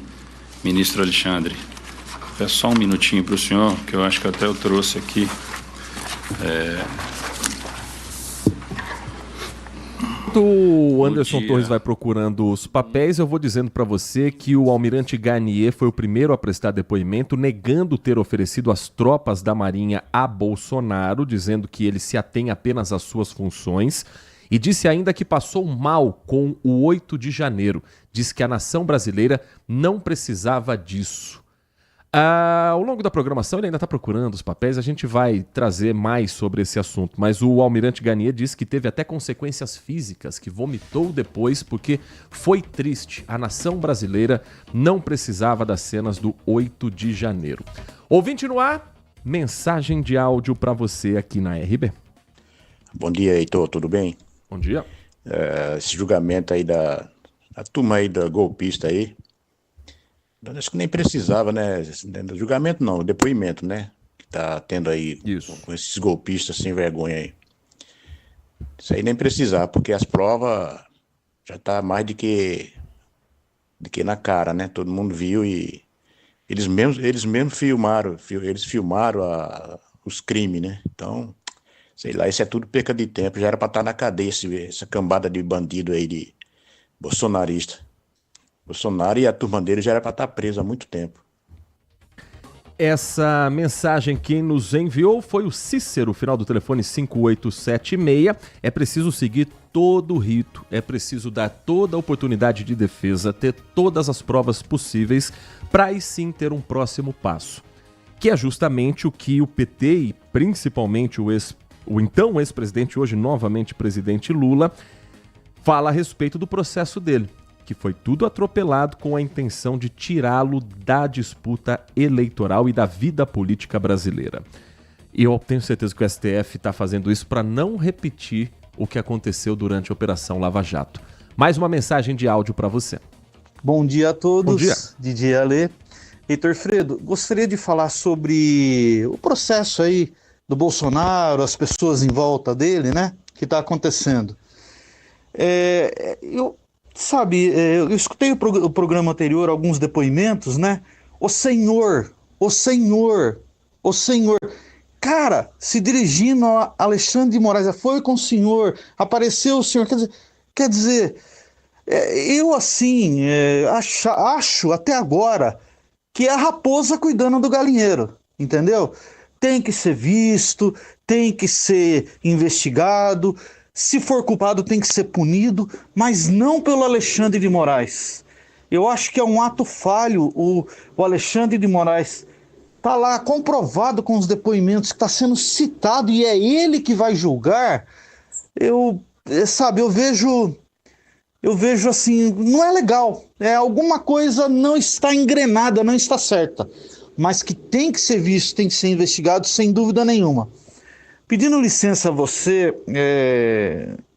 ministro Alexandre. É só um minutinho para o senhor, que eu acho que até eu trouxe aqui. O Anderson Torres vai procurando os papéis. Eu vou dizendo para você que o almirante Garnier foi o primeiro a prestar depoimento, negando ter oferecido as tropas da Marinha a Bolsonaro, dizendo que ele se atém apenas às suas funções. E disse ainda que passou mal com o 8 de janeiro. Diz que a nação brasileira não precisava disso. Ao longo da programação, ele ainda está procurando os papéis, a gente vai trazer mais sobre esse assunto. Mas o almirante Garnier disse que teve até consequências físicas, que vomitou depois porque foi triste. A nação brasileira não precisava das cenas do 8 de janeiro. Ouvinte no ar, mensagem de áudio para você aqui na RB. Bom dia, Heitor, tudo bem? Bom dia. Esse julgamento aí da turma aí da golpista aí, acho que nem precisava, né? Julgamento não, depoimento, né? Que tá tendo aí com esses golpistas sem vergonha aí. Isso aí nem precisava, porque as provas já tá mais do que na cara, né? Todo mundo viu e eles mesmos filmaram os crimes, né? Então, sei lá, isso é tudo perca de tempo, já era pra estar na cadeia essa cambada de bandido aí, de bolsonarista. Bolsonaro e a turma dele já era para estar preso há muito tempo. Essa mensagem quem nos enviou foi o Cícero, final do telefone 5876. É preciso seguir todo o rito, é preciso dar toda a oportunidade de defesa, ter todas as provas possíveis para aí sim ter um próximo passo. Que é justamente o que o PT e principalmente o então ex-presidente, hoje novamente presidente Lula, fala a respeito do processo dele, que foi tudo atropelado com a intenção de tirá-lo da disputa eleitoral e da vida política brasileira. E eu tenho certeza que o STF está fazendo isso para não repetir o que aconteceu durante a Operação Lava Jato. Mais uma mensagem de áudio para você. Bom dia a todos. Bom dia. DJ Alê. Heitor Fredo, gostaria de falar sobre o processo aí do Bolsonaro, as pessoas em volta dele, né? Que está acontecendo. Eu escutei o programa anterior, alguns depoimentos, né? O senhor. Cara, se dirigindo a Alexandre de Moraes, foi com o senhor, apareceu o senhor. Quer dizer, eu assim, acho até agora que é a raposa cuidando do galinheiro, entendeu? Tem que ser visto, tem que ser investigado. Se for culpado, tem que ser punido, mas não pelo Alexandre de Moraes. Eu acho que é um ato falho. O Alexandre de Moraes está lá comprovado com os depoimentos que está sendo citado e é ele que vai julgar. Eu vejo assim, não é legal. Alguma coisa não está engrenada, não está certa. Mas que tem que ser visto, tem que ser investigado, sem dúvida nenhuma. Pedindo licença a você,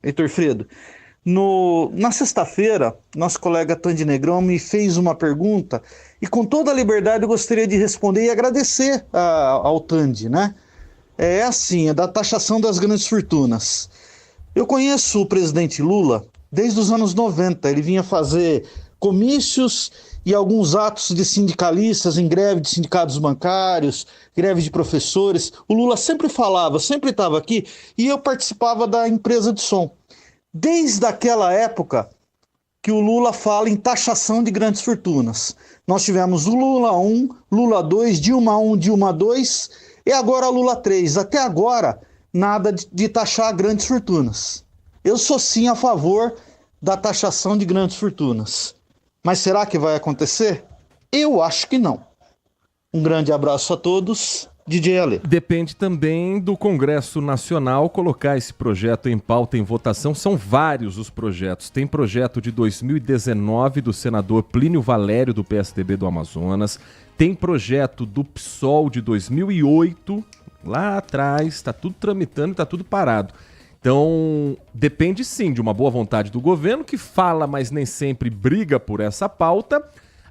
Heitor Fredo, na sexta-feira, nosso colega Tandy Negrão me fez uma pergunta e com toda a liberdade eu gostaria de responder e agradecer ao Tandy, né? É da taxação das grandes fortunas. Eu conheço o presidente Lula desde os anos 90, ele vinha fazer comícios e alguns atos de sindicalistas em greve de sindicatos bancários, greve de professores. O Lula sempre falava, sempre estava aqui, e eu participava da empresa de som. Desde aquela época que o Lula fala em taxação de grandes fortunas. Nós tivemos o Lula 1, Lula 2, Dilma 1, Dilma 2, e agora Lula 3. Até agora, nada de taxar grandes fortunas. Eu sou sim a favor da taxação de grandes fortunas. Mas será que vai acontecer? Eu acho que não. Um grande abraço a todos. DJ Alê. Depende também do Congresso Nacional colocar esse projeto em pauta, em votação. São vários os projetos. Tem projeto de 2019 do senador Plínio Valério, do PSDB do Amazonas. Tem projeto do PSOL de 2008, lá atrás. Está tudo tramitando, está tudo parado. Então, depende sim de uma boa vontade do governo, que fala, mas nem sempre briga por essa pauta,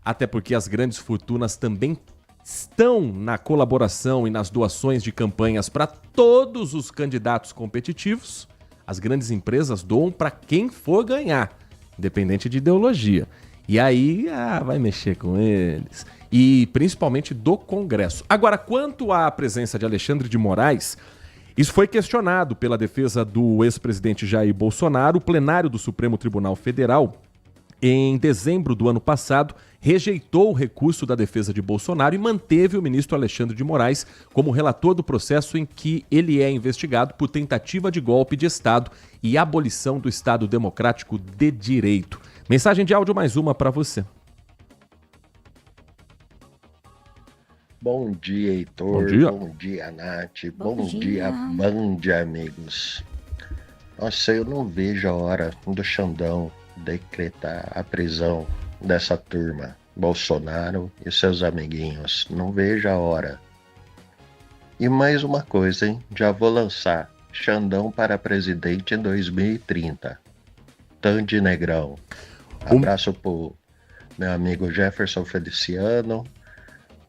até porque as grandes fortunas também estão na colaboração e nas doações de campanhas para todos os candidatos competitivos. As grandes empresas doam para quem for ganhar, independente de ideologia. E aí, vai mexer com eles. E principalmente do Congresso. Agora, quanto à presença de Alexandre de Moraes, isso foi questionado pela defesa do ex-presidente Jair Bolsonaro. O plenário do Supremo Tribunal Federal em dezembro do ano passado, rejeitou o recurso da defesa de Bolsonaro e manteve o ministro Alexandre de Moraes como relator do processo em que ele é investigado por tentativa de golpe de Estado e abolição do Estado Democrático de Direito. Mensagem de áudio mais uma para você. Bom dia, Heitor. Bom dia, Nath. Bom dia, Band, amigos. Nossa, eu não vejo a hora do Xandão decretar a prisão dessa turma, Bolsonaro e seus amiguinhos. Não vejo a hora. E mais uma coisa, hein? Já vou lançar Xandão para presidente em 2030. Tandy Negrão. Abraço pro meu amigo Jefferson Feliciano,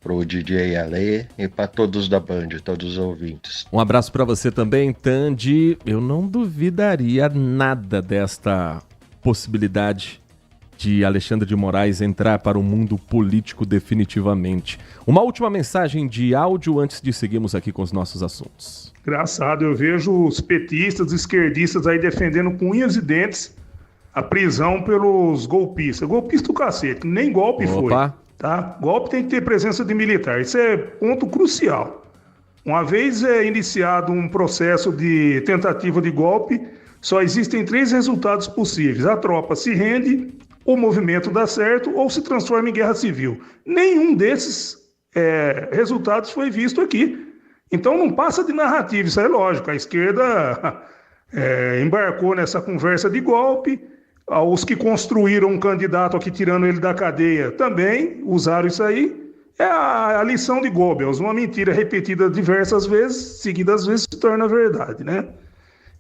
pro DJ Ale e para todos da Band, todos os ouvintes. Um abraço para você também, Tandy. Eu não duvidaria nada desta possibilidade de Alexandre de Moraes entrar para o mundo político definitivamente. Uma última mensagem de áudio antes de seguirmos aqui com os nossos assuntos. Engraçado, eu vejo os petistas, os esquerdistas aí defendendo com unhas e dentes a prisão pelos golpistas. Golpista do cacete, nem golpe foi. Tá? Golpe tem que ter presença de militar, isso é ponto crucial. Uma vez iniciado um processo de tentativa de golpe, só existem 3 resultados possíveis. A tropa se rende, o movimento dá certo ou se transforma em guerra civil. Nenhum desses resultados foi visto aqui. Então não passa de narrativa, isso é lógico. A esquerda embarcou nessa conversa de golpe. Os que construíram um candidato aqui tirando ele da cadeia também usaram isso aí. É a lição de Goebbels, uma mentira repetida diversas vezes, seguidas vezes se torna verdade, né?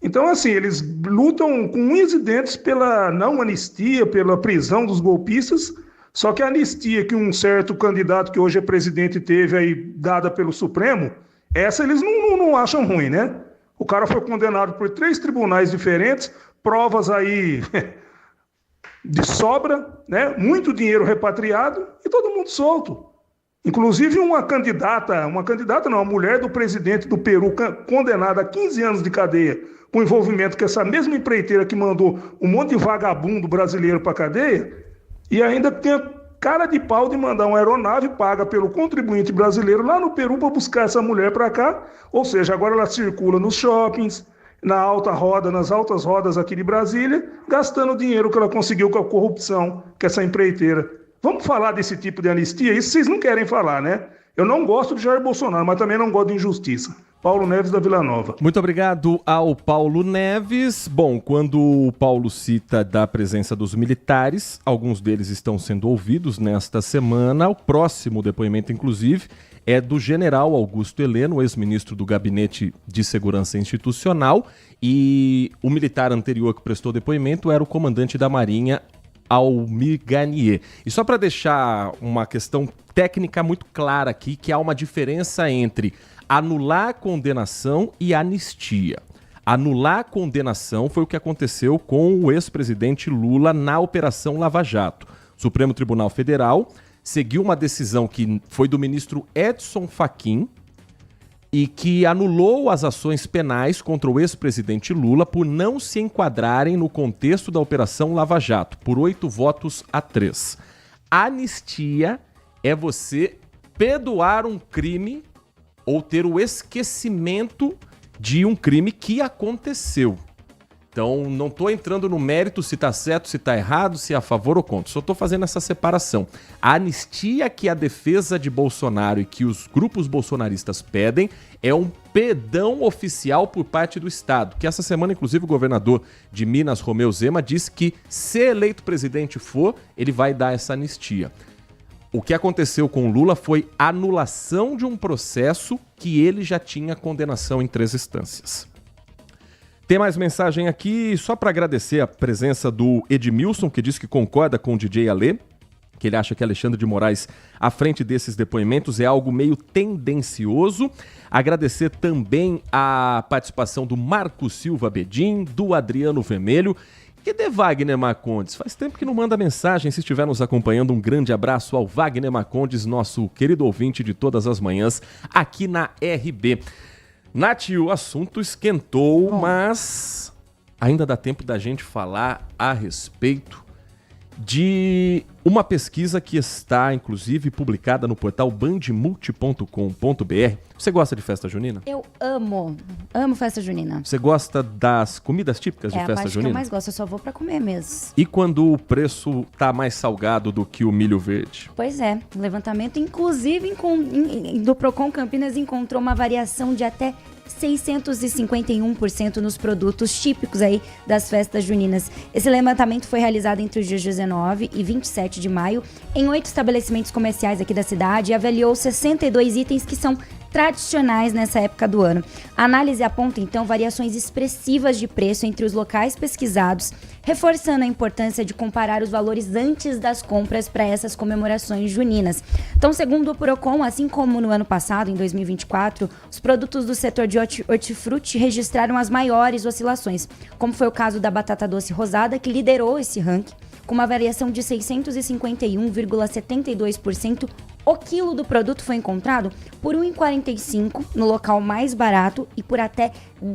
Então, assim, eles lutam com unhas e dentes pela não anistia, pela prisão dos golpistas, só que a anistia que um certo candidato que hoje é presidente teve aí, dada pelo Supremo, essa eles não acham ruim, né? O cara foi condenado por 3 tribunais diferentes, provas aí de sobra, né? Muito dinheiro repatriado e todo mundo solto. Inclusive uma mulher do presidente do Peru, condenada a 15 anos de cadeia, com envolvimento com essa mesma empreiteira que mandou um monte de vagabundo brasileiro para a cadeia, e ainda tem a cara de pau de mandar uma aeronave paga pelo contribuinte brasileiro lá no Peru para buscar essa mulher para cá, ou seja, agora ela circula nos shoppings, nas altas rodas aqui de Brasília, gastando o dinheiro que ela conseguiu com a corrupção, com essa empreiteira. Vamos falar desse tipo de anistia? Isso vocês não querem falar, né? Eu não gosto de Jair Bolsonaro, mas também não gosto de injustiça. Paulo Neves, da Vila Nova. Muito obrigado ao Paulo Neves. Bom, quando o Paulo cita da presença dos militares, alguns deles estão sendo ouvidos nesta semana. O próximo depoimento, inclusive, é do general Augusto Heleno, ex-ministro do Gabinete de Segurança Institucional, e o militar anterior que prestou depoimento era o comandante da Marinha, Almir Garnier. E só para deixar uma questão técnica muito clara aqui, que há uma diferença entre anular a condenação e anistia. Anular a condenação foi o que aconteceu com o ex-presidente Lula na Operação Lava Jato. O Supremo Tribunal Federal seguiu uma decisão que foi do ministro Edson Fachin e que anulou as ações penais contra o ex-presidente Lula por não se enquadrarem no contexto da Operação Lava Jato, por 8 votos a 3. Anistia é você perdoar um crime ou ter o esquecimento de um crime que aconteceu. Então, não estou entrando no mérito se está certo, se está errado, se é a favor ou contra. Só estou fazendo essa separação. A anistia que a defesa de Bolsonaro e que os grupos bolsonaristas pedem é um perdão oficial por parte do Estado. Que essa semana, inclusive, o governador de Minas, Romeu Zema, disse que se eleito presidente for, ele vai dar essa anistia. O que aconteceu com o Lula foi anulação de um processo que ele já tinha condenação em 3 instâncias. Tem mais mensagem aqui, só para agradecer a presença do Edmilson, que diz que concorda com o DJ Ale, que ele acha que Alexandre de Moraes, à frente desses depoimentos, é algo meio tendencioso. Agradecer também a participação do Marco Silva Bedin, do Adriano Vermelho, e de Wagner Marcondes. Faz tempo que não manda mensagem, se estiver nos acompanhando, um grande abraço ao Wagner Marcondes, nosso querido ouvinte de todas as manhãs, aqui na RB. Nath, o assunto esquentou, mas ainda dá tempo da gente falar a respeito de uma pesquisa que está, inclusive, publicada no portal bandmulti.com.br. Você gosta de festa junina? Eu amo festa junina. Você gosta das comidas típicas de festa junina? É a parte que eu mais gosto, eu só vou pra comer mesmo. E quando o preço tá mais salgado do que o milho verde? Pois é, o levantamento, inclusive, do Procon Campinas encontrou uma variação de até 651% nos produtos típicos aí das festas juninas. Esse levantamento foi realizado entre os dias 19 e 27 de maio em 8 estabelecimentos comerciais aqui da cidade e avaliou 62 itens que são tradicionais nessa época do ano. A análise aponta, então, variações expressivas de preço entre os locais pesquisados, reforçando a importância de comparar os valores antes das compras para essas comemorações juninas. Então, segundo o Procon, assim como no ano passado, em 2024, os produtos do setor de hortifruti registraram as maiores oscilações, como foi o caso da batata doce rosada, que liderou esse ranking, com uma variação de 651,72%. O quilo do produto foi encontrado por R$ 1,45 no local mais barato e por até R$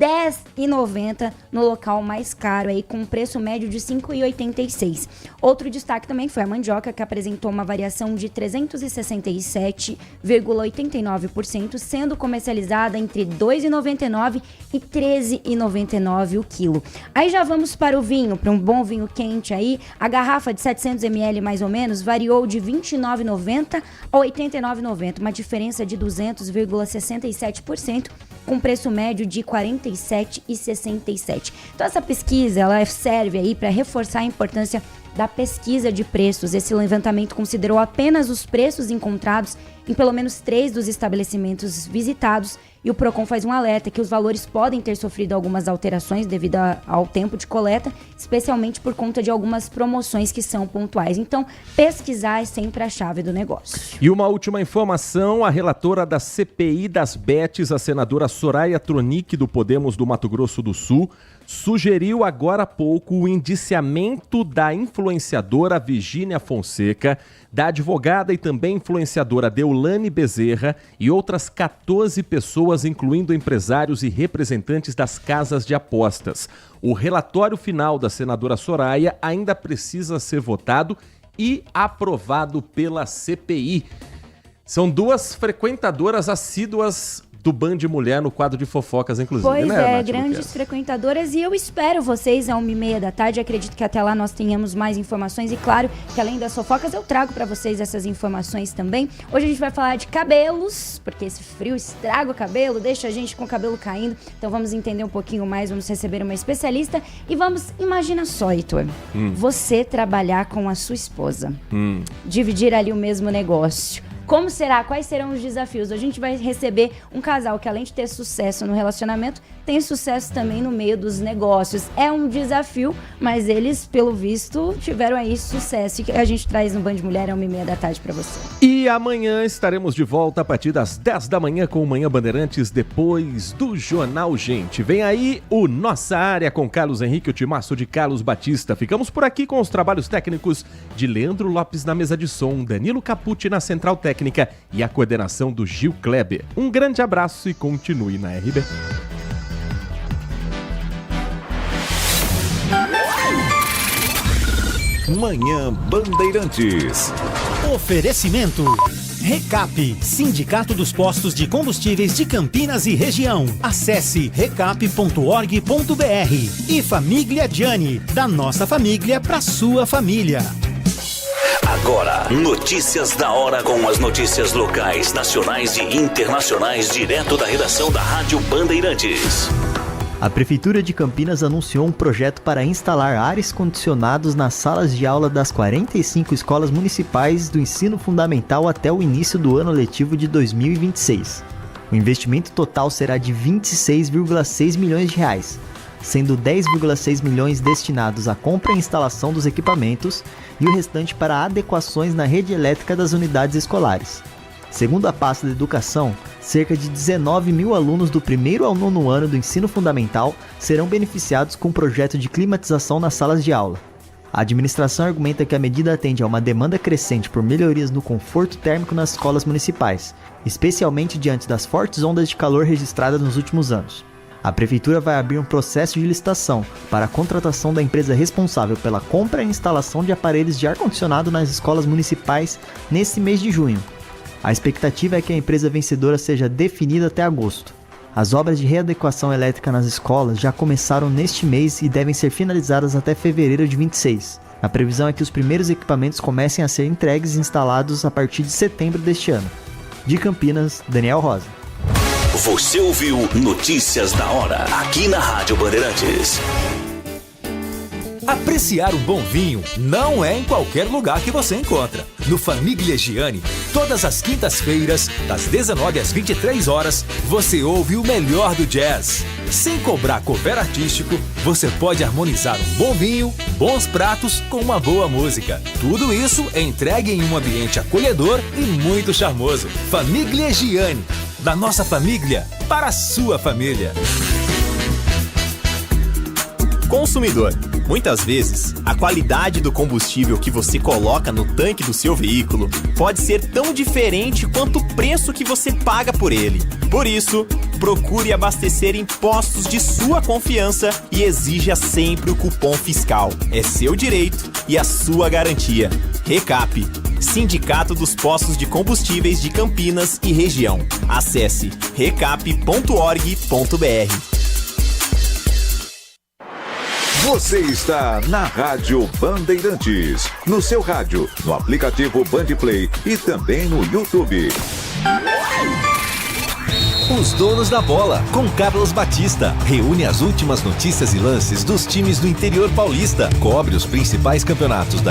10,90 no local mais caro, aí com um preço médio de R$ 5,86. Outro destaque também foi a mandioca, que apresentou uma variação de 367,89%, sendo comercializada entre R$ 2,99 e R$ 13,99 o quilo. Aí já vamos para o vinho, para um bom vinho quente aí. A garrafa de 700 ml mais ou menos variou de R$ 29,90 a R$ 89,90, uma diferença de 200,67%, com preço médio de R$ 47,67. Então essa pesquisa, ela serve aí para reforçar a importância da pesquisa de preços. Esse levantamento considerou apenas os preços encontrados em pelo menos 3 dos estabelecimentos visitados, e o Procon faz um alerta que os valores podem ter sofrido algumas alterações devido ao tempo de coleta, especialmente por conta de algumas promoções que são pontuais. Então, pesquisar é sempre a chave do negócio. E uma última informação, a relatora da CPI das Betes, a senadora Soraya Tronic, do Podemos do Mato Grosso do Sul, sugeriu agora há pouco o indiciamento da influenciadora Virgínia Fonseca, da advogada e também influenciadora Deolane Bezerra e outras 14 pessoas, incluindo empresários e representantes das casas de apostas. O relatório final da senadora Soraya ainda precisa ser votado e aprovado pela CPI. São 2 frequentadoras assíduas do Band Mulher no quadro de fofocas, inclusive, pois né, é, Nath grandes Luquez? frequentadoras, e eu espero vocês às 1h30 da tarde. Acredito que até lá nós tenhamos mais informações, e claro que além das fofocas eu trago para vocês essas informações também. Hoje a gente vai falar de cabelos, porque esse frio estraga o cabelo, deixa a gente com o cabelo caindo. Então vamos entender um pouquinho mais, vamos receber uma especialista e vamos, imagina só, Heitor, você trabalhar com a sua esposa, dividir ali o mesmo negócio. Como será? Quais serão os desafios? A gente vai receber um casal que, além de ter sucesso no relacionamento, tem sucesso também no meio dos negócios. É um desafio, mas eles, pelo visto, tiveram aí sucesso. E a gente traz no Band Mulher às 1h30 da tarde para você. E amanhã estaremos de volta a partir das 10 da manhã com o Manhã Bandeirantes, depois do Jornal Gente. Vem aí o Nossa Área com Carlos Henrique, o timaço de Carlos Batista. Ficamos por aqui com os trabalhos técnicos de Leandro Lopes na mesa de som, Danilo Capucci na central técnica e a coordenação do Gil Kleber. Um grande abraço e continue na RB. Manhã Bandeirantes. Oferecimento. Recap, Sindicato dos Postos de Combustíveis de Campinas e Região. Acesse recap.org.br. E Família Gianni, da nossa família para sua família. Agora, notícias da hora com as notícias locais, nacionais e internacionais, direto da redação da Rádio Bandeirantes. A Prefeitura de Campinas anunciou um projeto para instalar ares condicionados nas salas de aula das 45 escolas municipais do ensino fundamental até o início do ano letivo de 2026. O investimento total será de R$ 26,6 milhões, sendo 10,6 milhões destinados à compra e instalação dos equipamentos e o restante para adequações na rede elétrica das unidades escolares. Segundo a pasta de Educação, cerca de 19 mil alunos do 1º ao 9º ano do ensino fundamental serão beneficiados com o projeto de climatização nas salas de aula. A administração argumenta que a medida atende a uma demanda crescente por melhorias no conforto térmico nas escolas municipais, especialmente diante das fortes ondas de calor registradas nos últimos anos. A Prefeitura vai abrir um processo de licitação para a contratação da empresa responsável pela compra e instalação de aparelhos de ar-condicionado nas escolas municipais nesse mês de junho. A expectativa é que a empresa vencedora seja definida até agosto. As obras de readequação elétrica nas escolas já começaram neste mês e devem ser finalizadas até fevereiro de 26. A previsão é que os primeiros equipamentos comecem a ser entregues e instalados a partir de setembro deste ano. De Campinas, Daniel Rosa. Você ouviu Notícias da Hora, aqui na Rádio Bandeirantes. Apreciar um bom vinho não é em qualquer lugar que você encontra. No Famiglia Gianni, todas as quintas-feiras, das 19 às 23 horas, você ouve o melhor do jazz. Sem cobrar cover artístico, você pode harmonizar um bom vinho, bons pratos com uma boa música. Tudo isso é entregue em um ambiente acolhedor e muito charmoso. Famiglia Gianni, da nossa família para a sua família. Consumidor, muitas vezes, a qualidade do combustível que você coloca no tanque do seu veículo pode ser tão diferente quanto o preço que você paga por ele. Por isso, procure abastecer em postos de sua confiança e exija sempre o cupom fiscal. É seu direito e a sua garantia. Recap, Sindicato dos Postos de Combustíveis de Campinas e Região. Acesse recap.org.br. Você está na Rádio Bandeirantes, no seu rádio, no aplicativo Bandplay e também no YouTube. Os Donos da Bola, com Carlos Batista. Reúne as últimas notícias e lances dos times do interior paulista. Cobre os principais campeonatos da